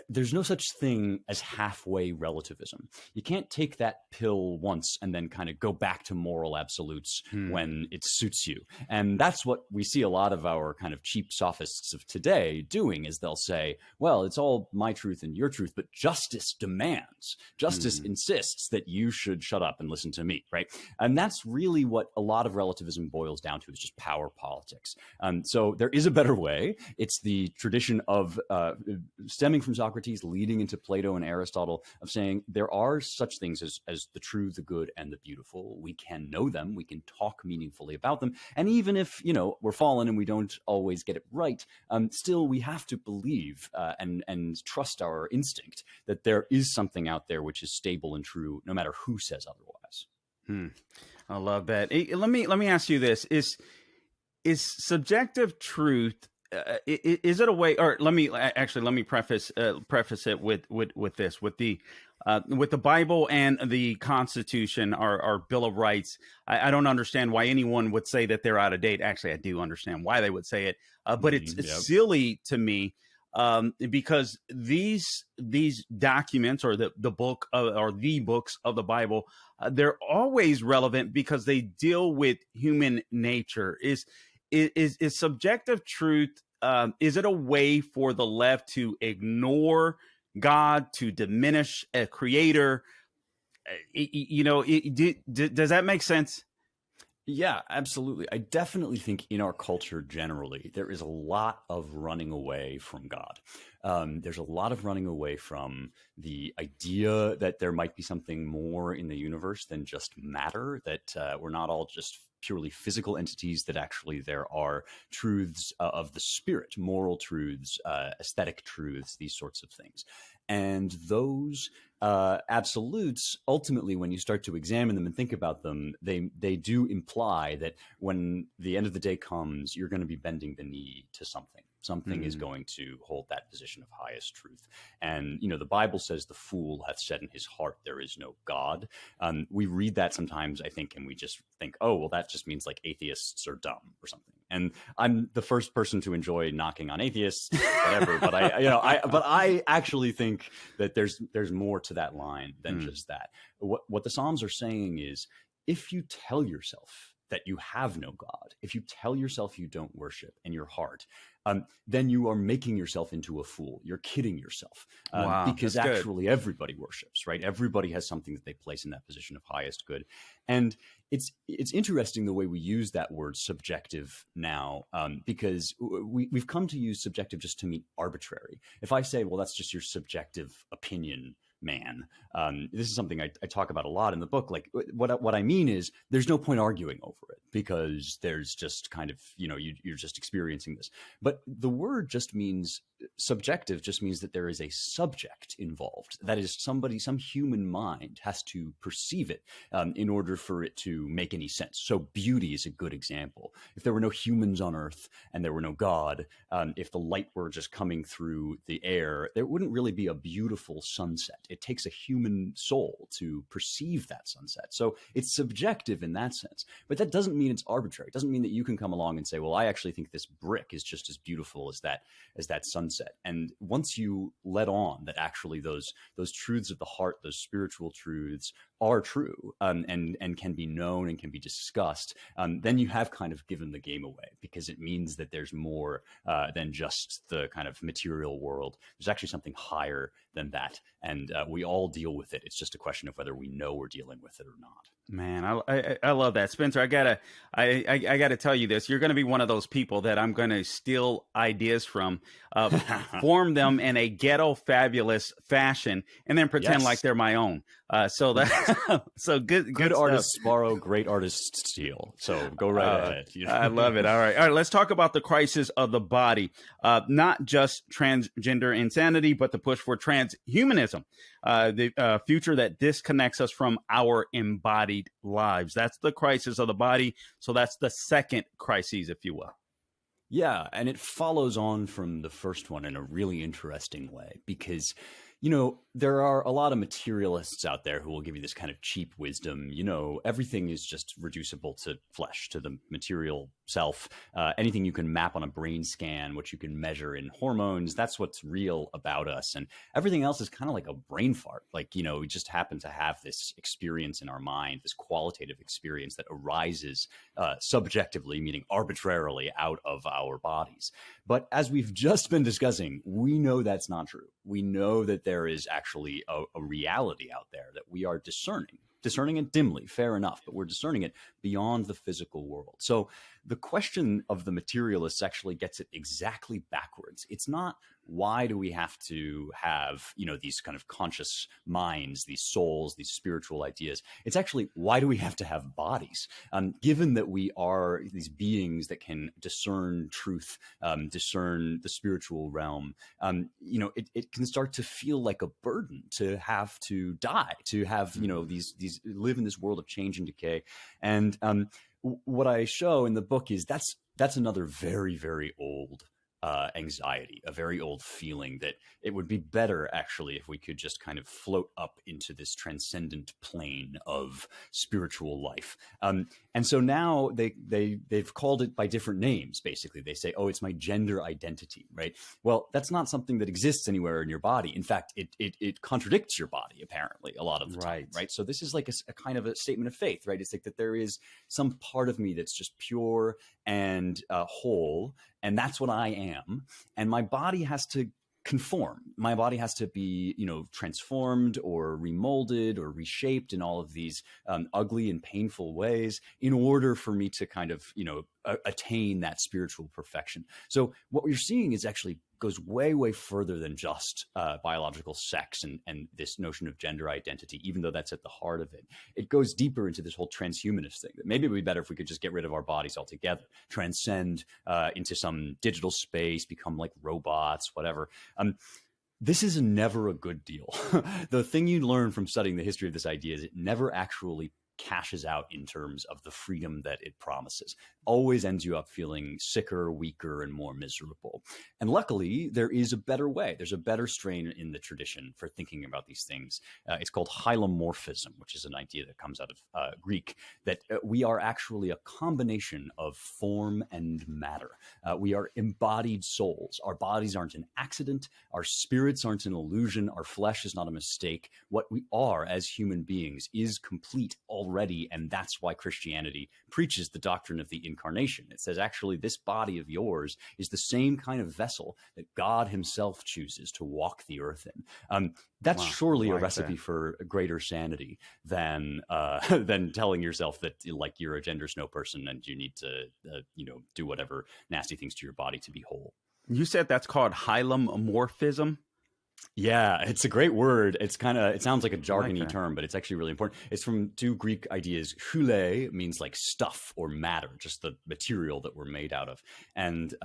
there's no such thing as halfway relativism. You can't take that pill once and then kind of go back to moral absolutes when it suits you. And that's what we see a lot of our kind of cheap sophists of today doing, is they'll say, well, it's all my truth and your truth, but justice demands, justice insists that you should shut up and listen to me, right? And that's really what a lot of relativism boils down to, is just power politics. So there is a better way. It's the tradition of stemming from Socrates, leading into Plato and Aristotle, of saying there are such things as the true, the good, and the beautiful. We can know them. We can talk meaningfully about them. And even if, we're fallen and we don't always get it right, still we have to believe and trust our instinct that there is something out there which is stable and true, no matter who says otherwise. I love that. Let me ask you this: Is subjective truth? Is it a way? Or let me preface it with this: with the Bible and the Constitution, our Bill of Rights. I don't understand why anyone would say that they're out of date. Actually, I do understand why they would say it, but it's silly to me. Because these documents, or the book or the books of the Bible, they're always relevant because they deal with human nature. Is subjective truth? Is it a way for the left to ignore God, to diminish a creator? Does that make sense? Yeah, absolutely. I definitely think in our culture generally, there is a lot of running away from God. There's a lot of running away from the idea that there might be something more in the universe than just matter, that we're not all just purely physical entities, that actually there are truths of the spirit, moral truths, aesthetic truths, these sorts of things. And those absolutes, ultimately, when you start to examine them and think about them, they do imply that when the end of the day comes, you're going to be bending the knee to something. Something is going to hold that position of highest truth. And, the Bible says the fool hath said in his heart, there is no God. We read that sometimes, I think, and we just think, oh, well, that just means like atheists are dumb or something. And I'm the first person to enjoy knocking on atheists, whatever. But I actually think that there's more to that line than just that. What the Psalms are saying is, if you tell yourself that you have no God, if you tell yourself you don't worship in your heart, then you are making yourself into a fool. You're kidding yourself. Because actually everybody worships, right? Everybody has something that they place in that position of highest good. And it's interesting the way we use that word subjective now, because we've come to use subjective just to mean arbitrary. If I say, well, that's just your subjective opinion, man. This is something I talk about a lot in the book. Like what I mean is there's no point arguing over it, because there's just kind of, you're just experiencing this. But the word just means subjective, just means that there is a subject involved. That is, some human mind has to perceive it in order for it to make any sense. So beauty is a good example. If there were no humans on Earth and there were no God, if the light were just coming through the air, there wouldn't really be a beautiful sunset. It takes a human soul to perceive that sunset. So it's subjective in that sense. But that doesn't mean it's arbitrary. It doesn't mean that you can come along and say, well, I actually think this brick is just as beautiful as that sunset. And once you let on that actually those truths of the heart, those spiritual truths are true, and can be known and can be discussed, then you have kind of given the game away, because it means that there's more than just the kind of material world. There's actually something higher than that. And we all deal with it. It's just a question of whether we know we're dealing with it or not. Man, I love that, Spencer. I gotta tell you this. You're gonna be one of those people that I'm gonna steal ideas from, form them in a ghetto fabulous fashion, and then pretend like Yes. they're my own. So that so good Good stuff. artists borrow, great artists steal. So go right ahead. I love it. All right. Let's talk about the crisis of the body. Not just transgender insanity, but the push for transhumanism, the future that disconnects us from our embodied lives. That's the crisis of the body. So that's the second crisis, if you will. Yeah, and it follows on from the first one in a really interesting way because, there are a lot of materialists out there who will give you this kind of cheap wisdom. Everything is just reducible to flesh, to the material self. Anything you can map on a brain scan, what you can measure in hormones, that's what's real about us. And everything else is kind of like a brain fart. Like, we just happen to have this experience in our mind, this qualitative experience that arises subjectively, meaning arbitrarily out of our bodies. But as we've just been discussing, we know that's not true. We know that there is actually a reality out there that we are discerning it dimly, fair enough, but we're discerning it beyond the physical world. So the question of the materialists actually gets it exactly backwards. It's not, why do we have to have, these kind of conscious minds, these souls, these spiritual ideas? It's actually, why do we have to have bodies? Given that we are these beings that can discern truth, discern the spiritual realm, it can start to feel like a burden to have to die, to have, these live in this world of change and decay. And what I show in the book is that's another very, very old anxiety, a very old feeling that it would be better actually if we could just kind of float up into this transcendent plane of spiritual life. And so now they've called it by different names. Basically, they say, "Oh, it's my gender identity," right? Well, that's not something that exists anywhere in your body. In fact, it contradicts your body apparently a lot of the time, right? So this is like a kind of a statement of faith, right? It's like that there is some part of me that's just pure and whole, and that's what I am, and my body has to conform. My body has to be, transformed or remolded or reshaped in all of these ugly and painful ways in order for me to kind of, attain that spiritual perfection. So what we're seeing is actually goes way, way further than just biological sex and this notion of gender identity, even though that's at the heart of it. It goes deeper into this whole transhumanist thing, that maybe it would be better if we could just get rid of our bodies altogether, transcend into some digital space, become like robots, whatever. This is never a good deal. The thing you learn from studying the history of this idea is it never actually cashes out in terms of the freedom that it promises. Always ends you up feeling sicker, weaker, and more miserable. And luckily, there is a better way. There's a better strain in the tradition for thinking about these things. It's called hylomorphism, which is an idea that comes out of Greek, that we are actually a combination of form and matter. We are embodied souls. Our bodies aren't an accident. Our spirits aren't an illusion. Our flesh is not a mistake. What we are as human beings is complete already, and that's why Christianity preaches the doctrine of the incarnation. It says, actually, this body of yours is the same kind of vessel that God himself chooses to walk the earth in. That's surely a recipe for greater sanity than telling yourself that like you're a gender snow person and you need to do whatever nasty things to your body to be whole. You said that's called hylomorphism? Yeah, it's a great word. It sounds like a jargony term, but it's actually really important. It's from two Greek ideas. Hule means like stuff or matter, just the material that we're made out of. And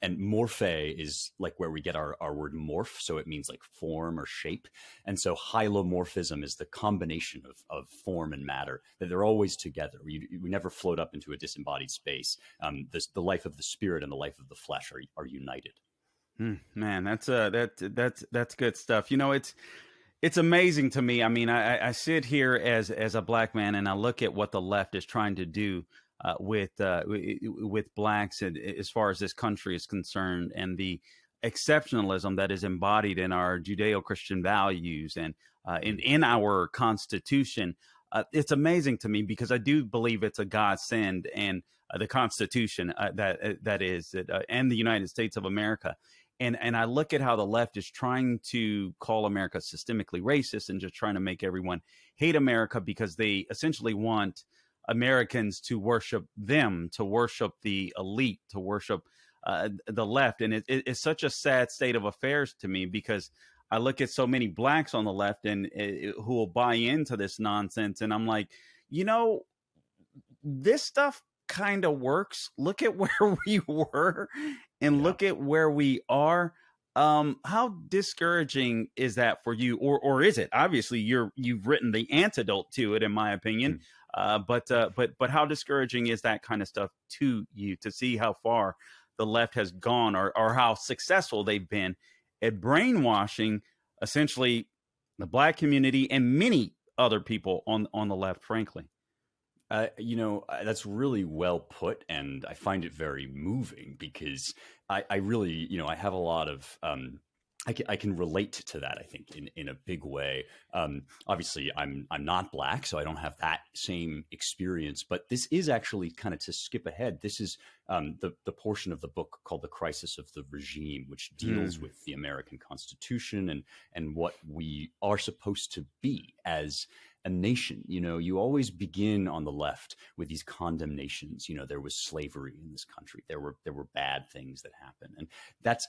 morphe is like where we get our word morph. So it means like form or shape. And so hylomorphism is the combination of form and matter, that they're always together. We never float up into a disembodied space. The life of the spirit and the life of the flesh are united. Man, that's good stuff. It's amazing to me. I mean, I sit here as a black man and I look at what the left is trying to do with blacks as far as this country is concerned, and the exceptionalism that is embodied in our Judeo-Christian values and in our Constitution. It's amazing to me because I do believe it's a godsend, and the Constitution and the United States of America. And I look at how the left is trying to call America systemically racist and just trying to make everyone hate America because they essentially want Americans to worship them, to worship the elite, to worship the left. And it's such a sad state of affairs to me, because I look at so many blacks on the left and who will buy into this nonsense. And I'm like, you know, this stuff kind of works. Look at where we were and look at where we are. How discouraging is that for you, or is it? Obviously, you've written the antidote to it, in my opinion. But how discouraging is that kind of stuff to you, to see how far the left has gone, or how successful they've been at brainwashing essentially the black community and many other people on the left, frankly? That's really well put, and I find it very moving because I really, I have a lot of, I can relate to that, I think, in a big way. Obviously, I'm not black, so I don't have that same experience. But this is actually, kind of to skip ahead, this is the portion of the book called "The Crisis of the Regime," which deals with the American Constitution and what we are supposed to be as a nation. You always begin on the left with these condemnations. There was slavery in this country. There were bad things that happened, and that's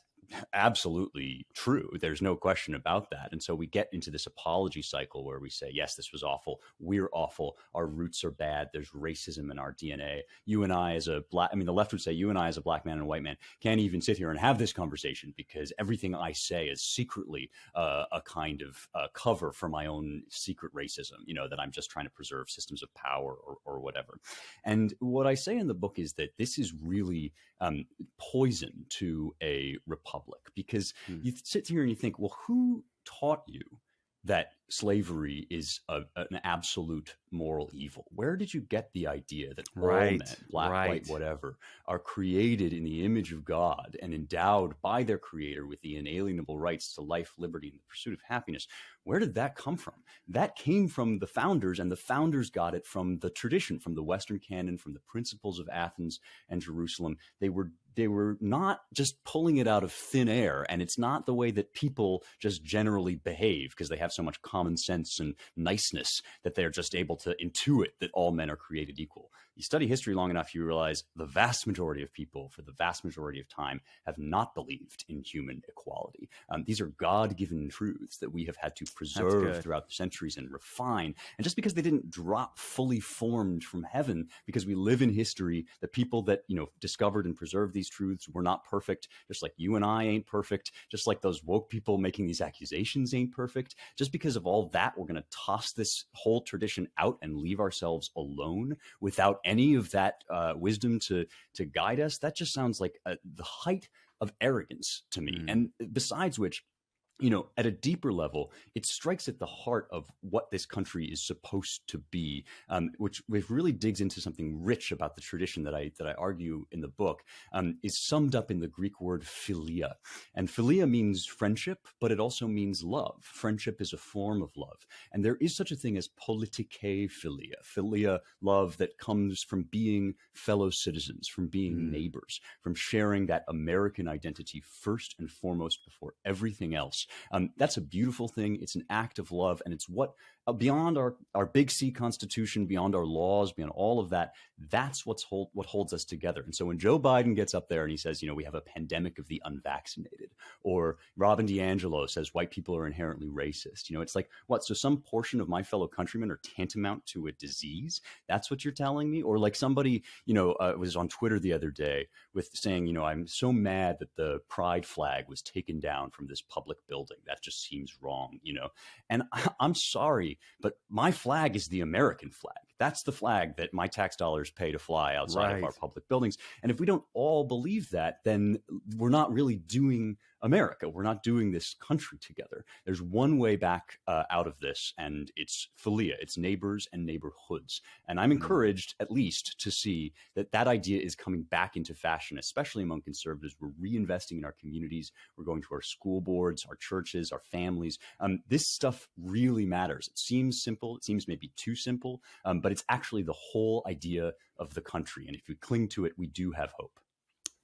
absolutely true. There's no question about that. And so we get into this apology cycle where we say, yes, this was awful. We're awful. Our roots are bad. There's racism in our DNA. You and I as a black, the left would say, you and I as a black man and a white man can't even sit here and have this conversation because everything I say is secretly a kind of cover for my own secret racism, that I'm just trying to preserve systems of power or whatever. And what I say in the book is that this is really poison to a republic, because you sit here and you think, well, who taught you that slavery is an absolute moral evil? Where did you get the idea that all men, black, white, whatever, are created in the image of God and endowed by their creator with the inalienable rights to life, liberty, and the pursuit of happiness? Where did that come from? That came from the founders, and the founders got it from the tradition, from the Western canon, from the principles of Athens and Jerusalem. They were not just pulling it out of thin air, and it's not the way that people just generally behave because they have so much common sense and niceness that they're just able to intuit that all men are created equal. You study history long enough, you realize the vast majority of people, for the vast majority of time, have not believed in human equality. These are God-given truths that we have had to preserve throughout the centuries and refine. And just because they didn't drop fully formed from heaven, because we live in history, the people that discovered and preserved these truths were not perfect, just like you and I ain't perfect, just like those woke people making these accusations ain't perfect. Just because of all that, we're going to toss this whole tradition out and leave ourselves alone without any of that wisdom to guide us. That just sounds like the height of arrogance to me. And besides which, at a deeper level, it strikes at the heart of what this country is supposed to be, which really digs into something rich about the tradition that I argue in the book, is summed up in the Greek word philia. And philia means friendship, but it also means love. Friendship is a form of love. And there is such a thing as politike philia, philia, love that comes from being fellow citizens, from being neighbors, from sharing that American identity first and foremost before everything else. That's a beautiful thing. It's an act of love, and it's what beyond our big C Constitution, beyond our laws, beyond all of that, that's what holds us together. And so when Joe Biden gets up there and he says, we have a pandemic of the unvaccinated, or Robin DiAngelo says white people are inherently racist, it's like, what? So some portion of my fellow countrymen are tantamount to a disease? That's what you're telling me? Or like somebody, was on Twitter the other day with saying, I'm so mad that the pride flag was taken down from this public building. That just seems wrong, And I'm sorry, but my flag is the American flag. That's the flag that my tax dollars pay to fly outside of our public buildings. And if we don't all believe that, then we're not really doing America. We're not doing this country together. There's one way back out of this, and it's philia. It's neighbors and neighborhoods. And I'm encouraged, at least, to see that idea is coming back into fashion, especially among conservatives. We're reinvesting in our communities. We're going to our school boards, our churches, our families. This stuff really matters. It seems simple. It seems maybe too simple, but it's actually the whole idea of the country. And if we cling to it, we do have hope.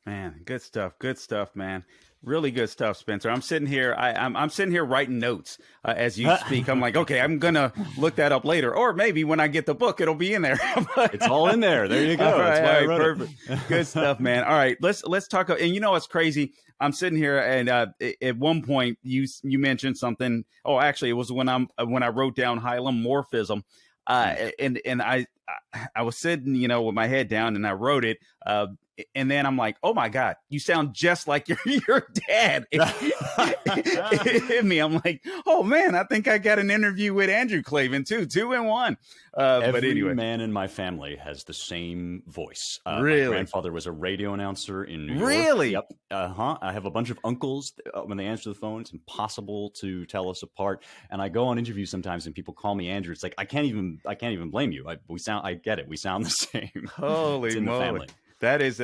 Man, good stuff, man. Really good stuff, Spencer. I'm sitting here. I'm sitting here writing notes as you speak. I'm like, okay, I'm gonna look that up later, or maybe when I get the book, it'll be in there. It's all in there. There you go. All right, That's why I wrote perfect. it. Good stuff, man. All right, let's talk. And you know what's crazy? I'm sitting here, and at one point you mentioned something. Oh, actually, it was when I wrote down hylomorphism, and I was sitting, with my head down, and I wrote it. And then I'm like, oh my God, you sound just like your dad. It hit me. I'm like, oh man, I think I got an interview with Andrew Klavan too, 2 in 1. Every but anyway, man in my family has the same voice. Really? My grandfather was a radio announcer in New York. Really? Yep. I have a bunch of uncles. When they answer the phone, it's impossible to tell us apart. And I go on interviews sometimes, and people call me Andrew. It's like I can't even blame you. I get it. We sound the same. Holy It's in the moly. family. That is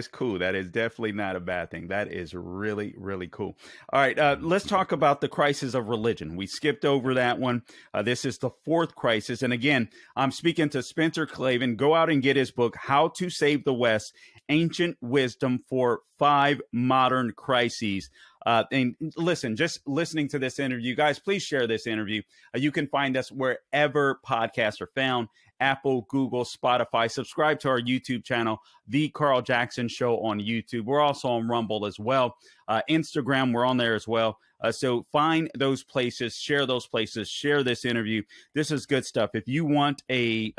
cool. That is definitely not a bad thing. That is really, really cool. All right, let's talk about the crisis of religion. We skipped over that one. This is the 4th crisis. And again, I'm speaking to Spencer Klavan. Go out and get his book, How to Save the West, Ancient Wisdom for 5 Modern Crises. And listen, just listening to this interview, guys, please share this interview. You can find us wherever podcasts are found. Apple, Google, Spotify. Subscribe to our YouTube channel, The Carl Jackson Show on YouTube. We're also on Rumble as well. Instagram, we're on there as well. So find those places, share those places, share this interview. This is good stuff. If you want the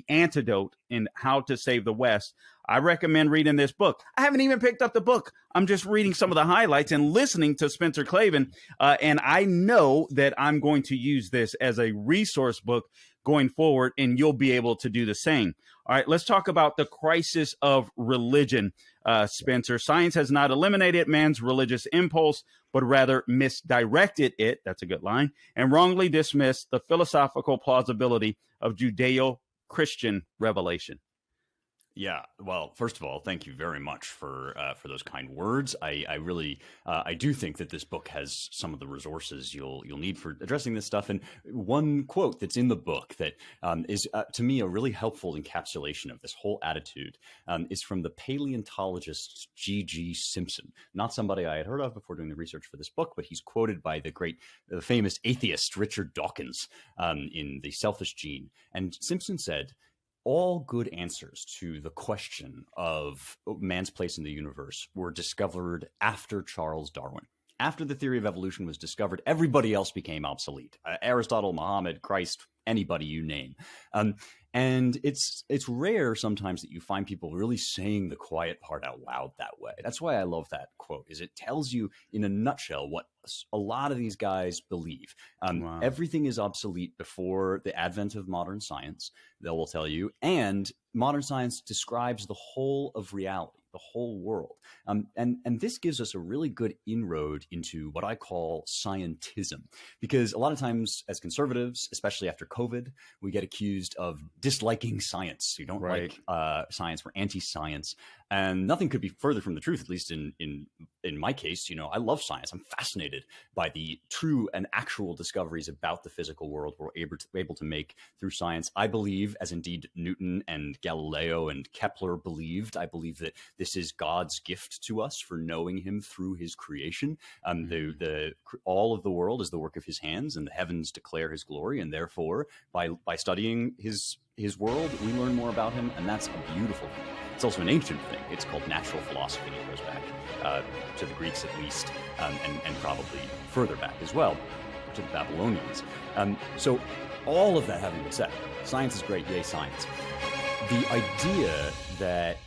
antidote in how to save the West, I recommend reading this book. I haven't even picked up the book. I'm just reading some of the highlights and listening to Spencer Klavan. And I know that I'm going to use this as a resource book going forward, and you'll be able to do the same. All right, let's talk about the crisis of religion, Spencer. Science has not eliminated man's religious impulse, but rather misdirected it. That's a good line. And wrongly dismissed the philosophical plausibility of Judeo-Christian revelation. Yeah. Well, first of all, thank you very much for those kind words. I really I do think that this book has some of the resources you'll need for addressing this stuff. And one quote that's in the book that is to me a really helpful encapsulation of this whole attitude is from the paleontologist G.G. Simpson. Not somebody I had heard of before doing the research for this book, but he's quoted by the famous atheist Richard Dawkins in The Selfish Gene. And Simpson said, all good answers to the question of man's place in the universe were discovered after Charles Darwin. After the theory of evolution was discovered, everybody else became obsolete. Aristotle, Muhammad, Christ, anybody you name. And it's rare sometimes that you find people really saying the quiet part out loud that way. That's why I love that quote, is it tells you in a nutshell what a lot of these guys believe. Wow. Everything is obsolete before the advent of modern science, they will tell you. And modern science describes the whole of reality, the whole world. And this gives us a really good inroad into what I call scientism, because a lot of times as conservatives, especially after COVID, we get accused of disliking science. You don't like science, we're anti-science. And nothing could be further from the truth, at least in my case. I love science. I'm fascinated by the true and actual discoveries about the physical world we're able to make through science. I believe, as indeed Newton and Galileo and Kepler believed, I believe that this is God's gift to us for knowing him through his creation. All of the world is the work of his hands, and the heavens declare his glory. And therefore, by studying his world, we learn more about him, and that's a beautiful thing. It's also an ancient thing. It's called natural philosophy. It goes back to the Greeks at least, and probably further back as well, to the Babylonians. So all of that having been said, science is great, yay science. The idea that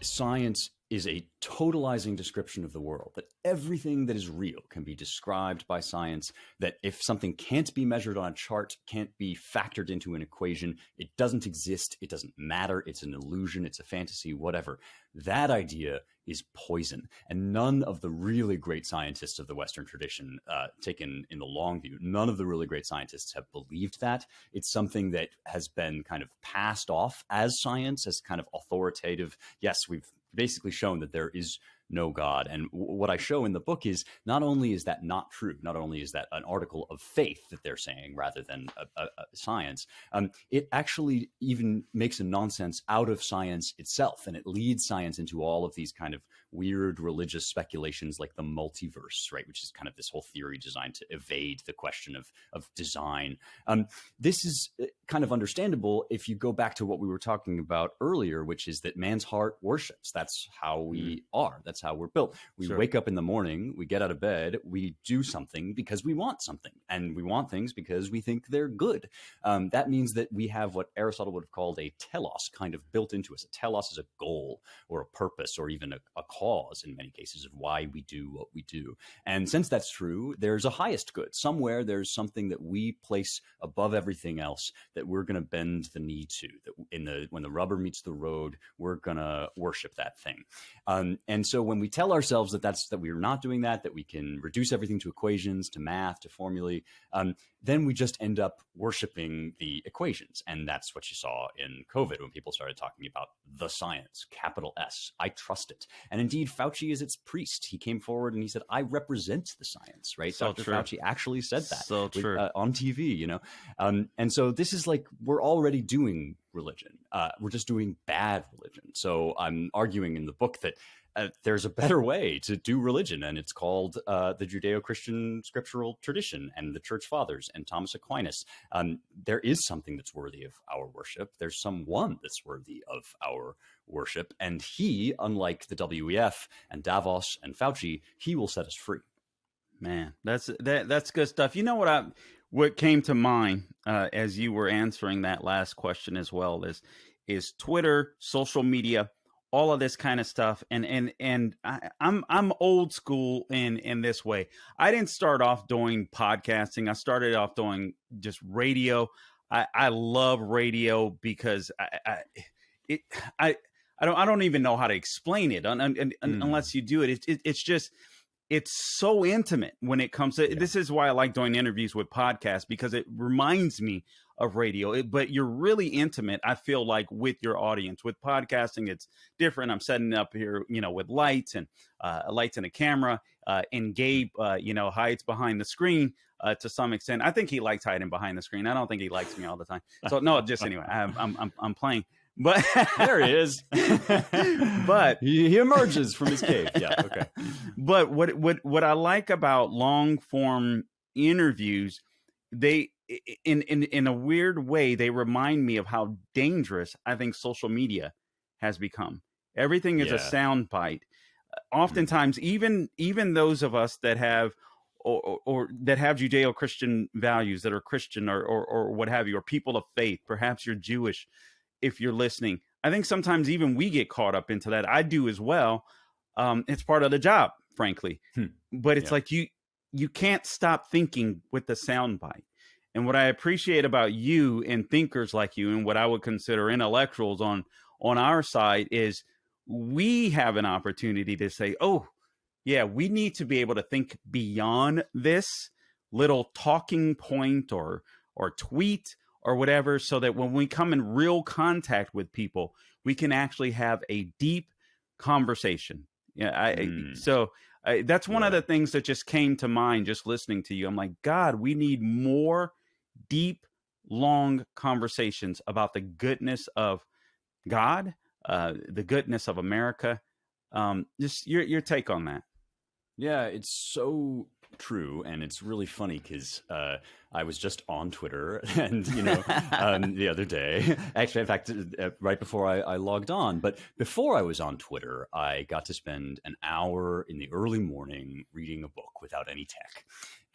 science is a totalizing description of the world, that everything that is real can be described by science, that if something can't be measured on a chart, can't be factored into an equation, it doesn't exist, it doesn't matter, it's an illusion, it's a fantasy, whatever. That idea is poison. And none of the really great scientists of the Western tradition, taken in the long view, none of the really great scientists have believed that. It's something that has been kind of passed off as science, as kind of authoritative. Yes, we've basically shown that there is no God. And what I show in the book is not only is that not true, not only is that an article of faith that they're saying rather than a science, it actually even makes a nonsense out of science itself. And it leads science into all of these kind of weird religious speculations like the multiverse, right? Which is kind of this whole theory designed to evade the question of design. This is kind of understandable if you go back to what we were talking about earlier, which is that man's heart worships. That's how we are. That's how we're built. We wake up in the morning, we get out of bed, we do something because we want something, and we want things because we think they're good. That means that we have what Aristotle would have called a telos kind of built into us. A telos is a goal or a purpose or even a cause in many cases of why we do what we do. And since that's true, there's a highest good. Somewhere there's something that we place above everything else that we're going to bend the knee to, that when the rubber meets the road, we're going to worship that thing. And so when we tell ourselves that we're not doing that we can reduce everything to equations, to math, to formulae, then we just end up worshiping the equations. And that's what you saw in COVID when people started talking about the science, capital S. I trust it. And indeed, Fauci is its priest. He came forward and he said, I represent the science, right? So Dr. true. Fauci actually said that On TV, and so this is like, we're already doing religion. We're just doing bad religion. So I'm arguing in the book that there's a better way to do religion, and it's called the Judeo-Christian scriptural tradition and the church fathers and Thomas Aquinas. There is something that's worthy of our worship. There's someone that's worthy of our worship, and he, unlike the WEF and Davos and Fauci, he will set us free. Man, that's good stuff. You know what came to mind as you were answering that last question as well is Twitter, social media, all of this kind of stuff. And I'm old school in this way. I didn't start off doing podcasting. I started off doing just radio. I love radio because I don't even know how to explain it unless you do it. It's just, it's so intimate when it comes to, this is why I like doing interviews with podcasts, because it reminds me of radio, but you're really intimate, I feel like, with your audience. With podcasting, it's different. I'm setting up here, with lights and a camera, and Gabe, hides behind the screen to some extent. I think he likes hiding behind the screen. I don't think he likes me all the time. So no, just anyway, I'm playing. But there he is. But he emerges from his cave. Yeah. Okay. But what I like about long form interviews, they in a weird way, they remind me of how dangerous I think social media has become. Everything is a sound bite. Oftentimes, even those of us that have or that have Judeo-Christian values, that are Christian or what have you, or people of faith, perhaps you're Jewish. If you're listening, I think sometimes even we get caught up into that. I do as well. It's part of the job, frankly. But it's like you can't stop thinking with the soundbite. And what I appreciate about you and thinkers like you, and what I would consider intellectuals on our side, is we have an opportunity to say, oh, yeah, we need to be able to think beyond this little talking point or tweet or whatever, so that when we come in real contact with people, we can actually have a deep conversation. So that's one of the things that just came to mind just listening to you. I'm like, God, we need more deep, long conversations about the goodness of God, the goodness of America. Just your take on that. Yeah, it's so true, and it's really funny because I was just on Twitter, and the other day, actually, in fact, right before I logged on, but before I was on Twitter, I got to spend an hour in the early morning reading a book without any tech.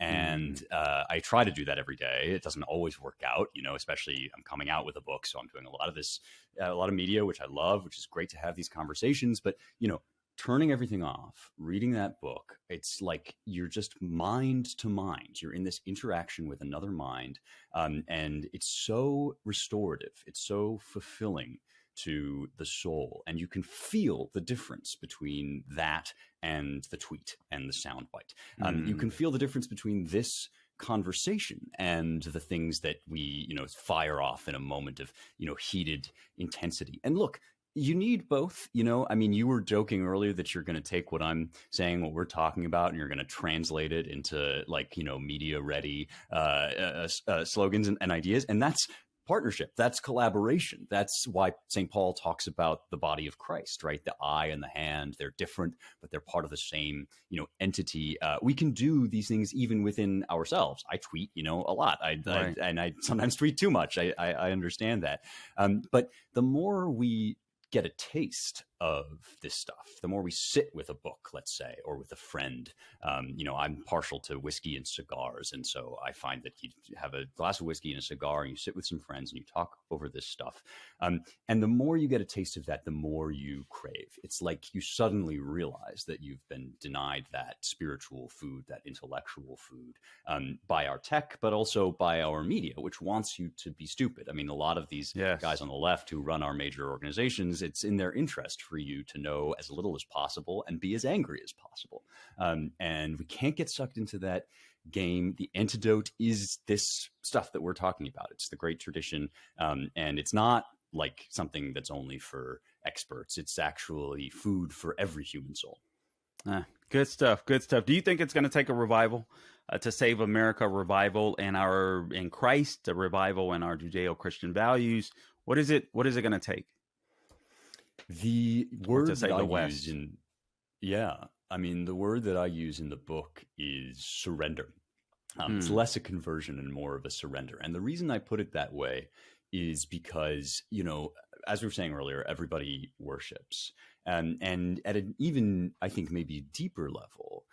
And I try to do that every day. It doesn't always work out, especially I'm coming out with a book, so I'm doing a lot of this, a lot of media, which I love, which is great to have these conversations, but turning everything off, reading that book, it's like you're just mind to mind. You're in this interaction with another mind, and it's so restorative. It's so fulfilling to the soul, and you can feel the difference between that and the tweet and the soundbite. You can feel the difference between this conversation and the things that we, fire off in a moment of, heated intensity. And look, You need both, I mean, you were joking earlier that you're going to take what I'm saying, what we're talking about, and you're going to translate it into like, media ready slogans and ideas. And that's partnership. That's collaboration. That's why St. Paul talks about the body of Christ, right? The eye and the hand, they're different, but they're part of the same, entity. We can do these things even within ourselves. I tweet, a lot. And I sometimes tweet too much. I understand that. But the more we get a taste of this stuff, the more we sit with a book, let's say, or with a friend. I'm partial to whiskey and cigars. And so I find that you have a glass of whiskey and a cigar and you sit with some friends and you talk over this stuff. And the more you get a taste of that, the more you crave. It's like you suddenly realize that you've been denied that spiritual food, that intellectual food, by our tech, but also by our media, which wants you to be stupid. I mean, a lot of these guys on the left who run our major organizations, it's in their interest for you to know as little as possible and be as angry as possible. And we can't get sucked into that game. The antidote is this stuff that we're talking about. It's the great tradition. And it's not like something that's only for experts. It's actually food for every human soul. Good stuff. Good stuff. Do you think it's going to take a revival to save America, a revival in Christ, a revival in our Judeo-Christian values? What is it going to take? The word that I use the word that I use in the book is surrender. It's less a conversion and more of a surrender. And the reason I put it that way is because, as we were saying earlier, everybody worships. And at an even, I think, maybe deeper level,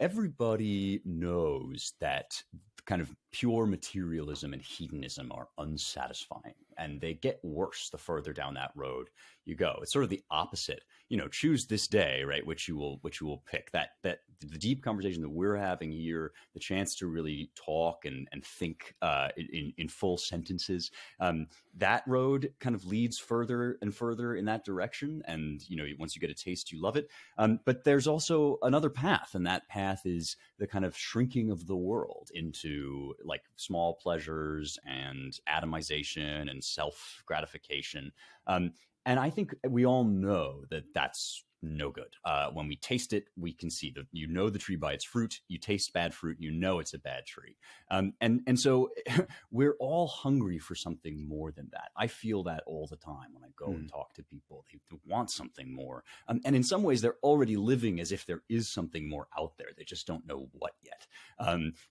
everybody knows that kind of pure materialism and hedonism are unsatisfying, and they get worse the further down that road you go. It's sort of the opposite. Choose this day, right? Which you will pick. That the deep conversation that we're having here, the chance to really talk and think in full sentences, that road kind of leads further and further in that direction. And once you get a taste, you love it. But there's also another path, and that path is the kind of shrinking of the world into like small pleasures and atomization and self-gratification. And I think we all know that that's no good. When we taste it, we can see that the tree by its fruit. You taste bad fruit, it's a bad tree. And so we're all hungry for something more than that. I feel that all the time when I go and talk to people. They want something more. And in some ways, they're already living as if there is something more out there. They just don't know what yet.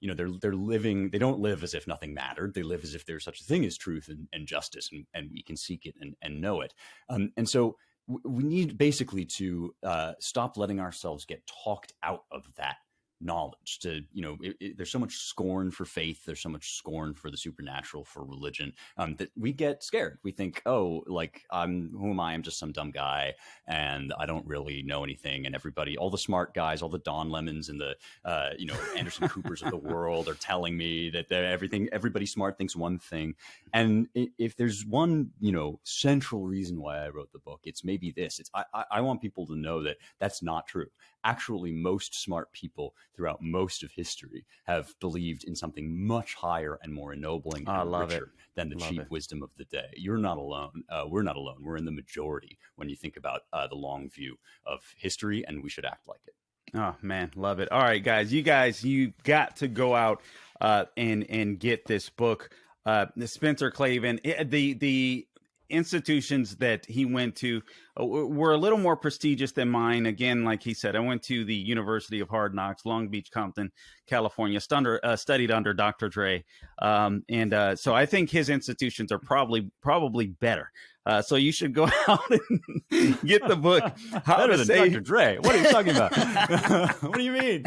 They're living. They don't live as if nothing mattered. They live as if there's such a thing as truth and justice, and we can seek it and know it. And so we need basically to stop letting ourselves get talked out of that knowledge. There's so much scorn for faith. There's so much scorn for the supernatural, for religion, that we get scared. We think, who am I? I'm just some dumb guy, and I don't really know anything. And everybody, all the smart guys, all the Don Lemons and the Anderson Coopers of the world are telling me that everybody smart thinks one thing. And if there's one, central reason why I wrote the book, it's maybe this. I want people to know that that's not true. Actually, most smart people throughout most of history have believed in something much higher and more ennobling and richer than the cheap wisdom of the day. You're not alone. We're not alone. We're in the majority when you think about the long view of history, and we should act like it. Oh, man, love it. All right, guys, you got to go out and get this book. Spencer Klavan, the institutions that he went to were a little more prestigious than mine. Again, like he said, I went to the University of Hard Knocks, Long Beach, Compton, California, studied under Dr. Dre. So I think his institutions are probably better. So you should go out and get the book. How to Save Dr. Dre. What are you talking about? What do you mean?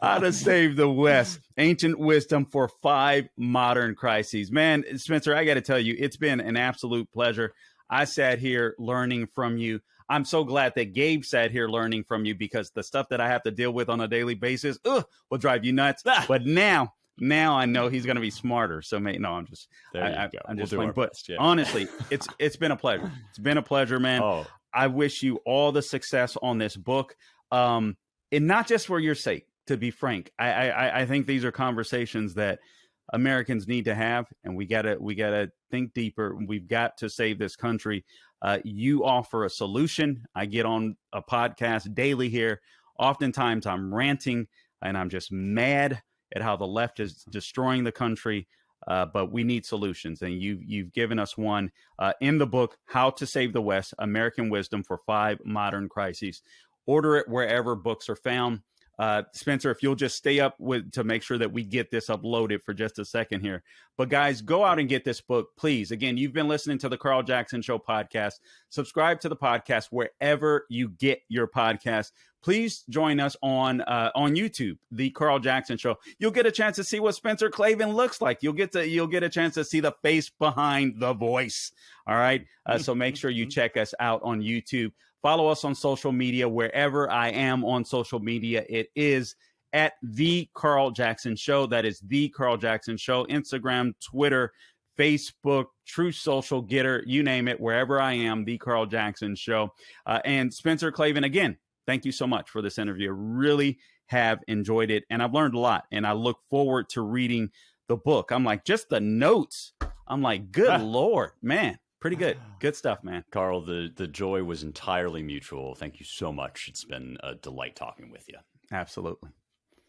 How to Save the West. Ancient Wisdom for 5 Modern Crises. Man, Spencer, I got to tell you, it's been an absolute pleasure. I sat here learning from you. I'm so glad that Gabe sat here learning from you, because the stuff that I have to deal with on a daily basis will drive you nuts. But now I know he's going to be smarter. So, I'm just playing. But honestly, it's been a pleasure. It's been a pleasure, man. Oh. I wish you all the success on this book, and not just for your sake. To be frank, I think these are conversations that Americans need to have, and we gotta think deeper. We've got to save this country. You offer a solution. I get on a podcast daily here. Oftentimes I'm ranting and I'm just mad at how the left is destroying the country. But we need solutions, and you've given us one in the book, How to Save the West, American Wisdom for 5 Modern Crises. Order it wherever books are found. Spencer, if you'll just stay up to make sure that we get this uploaded for just a second here. But guys, go out and get this book, please. Again, you've been listening to the Carl Jackson Show podcast. Subscribe to the podcast wherever you get your podcast. Please join us on YouTube, the Carl Jackson Show. You'll get a chance to see what Spencer Klavan looks like. You'll get a chance to see the face behind the voice. All right. So make sure you check us out on YouTube. Follow us on social media wherever I am on social media. It is at the Carl Jackson Show. That is the Carl Jackson Show. Instagram, Twitter, Facebook, True Social, Getter, you name it. Wherever I am, the Carl Jackson Show. And Spencer Klavan, again, thank you so much for this interview. I really have enjoyed it, and I've learned a lot, and I look forward to reading the book. I'm like, just the notes. I'm like, good Lord, man. Pretty good. Good stuff, man. Carl, the joy was entirely mutual. Thank you so much. It's been a delight talking with you. Absolutely.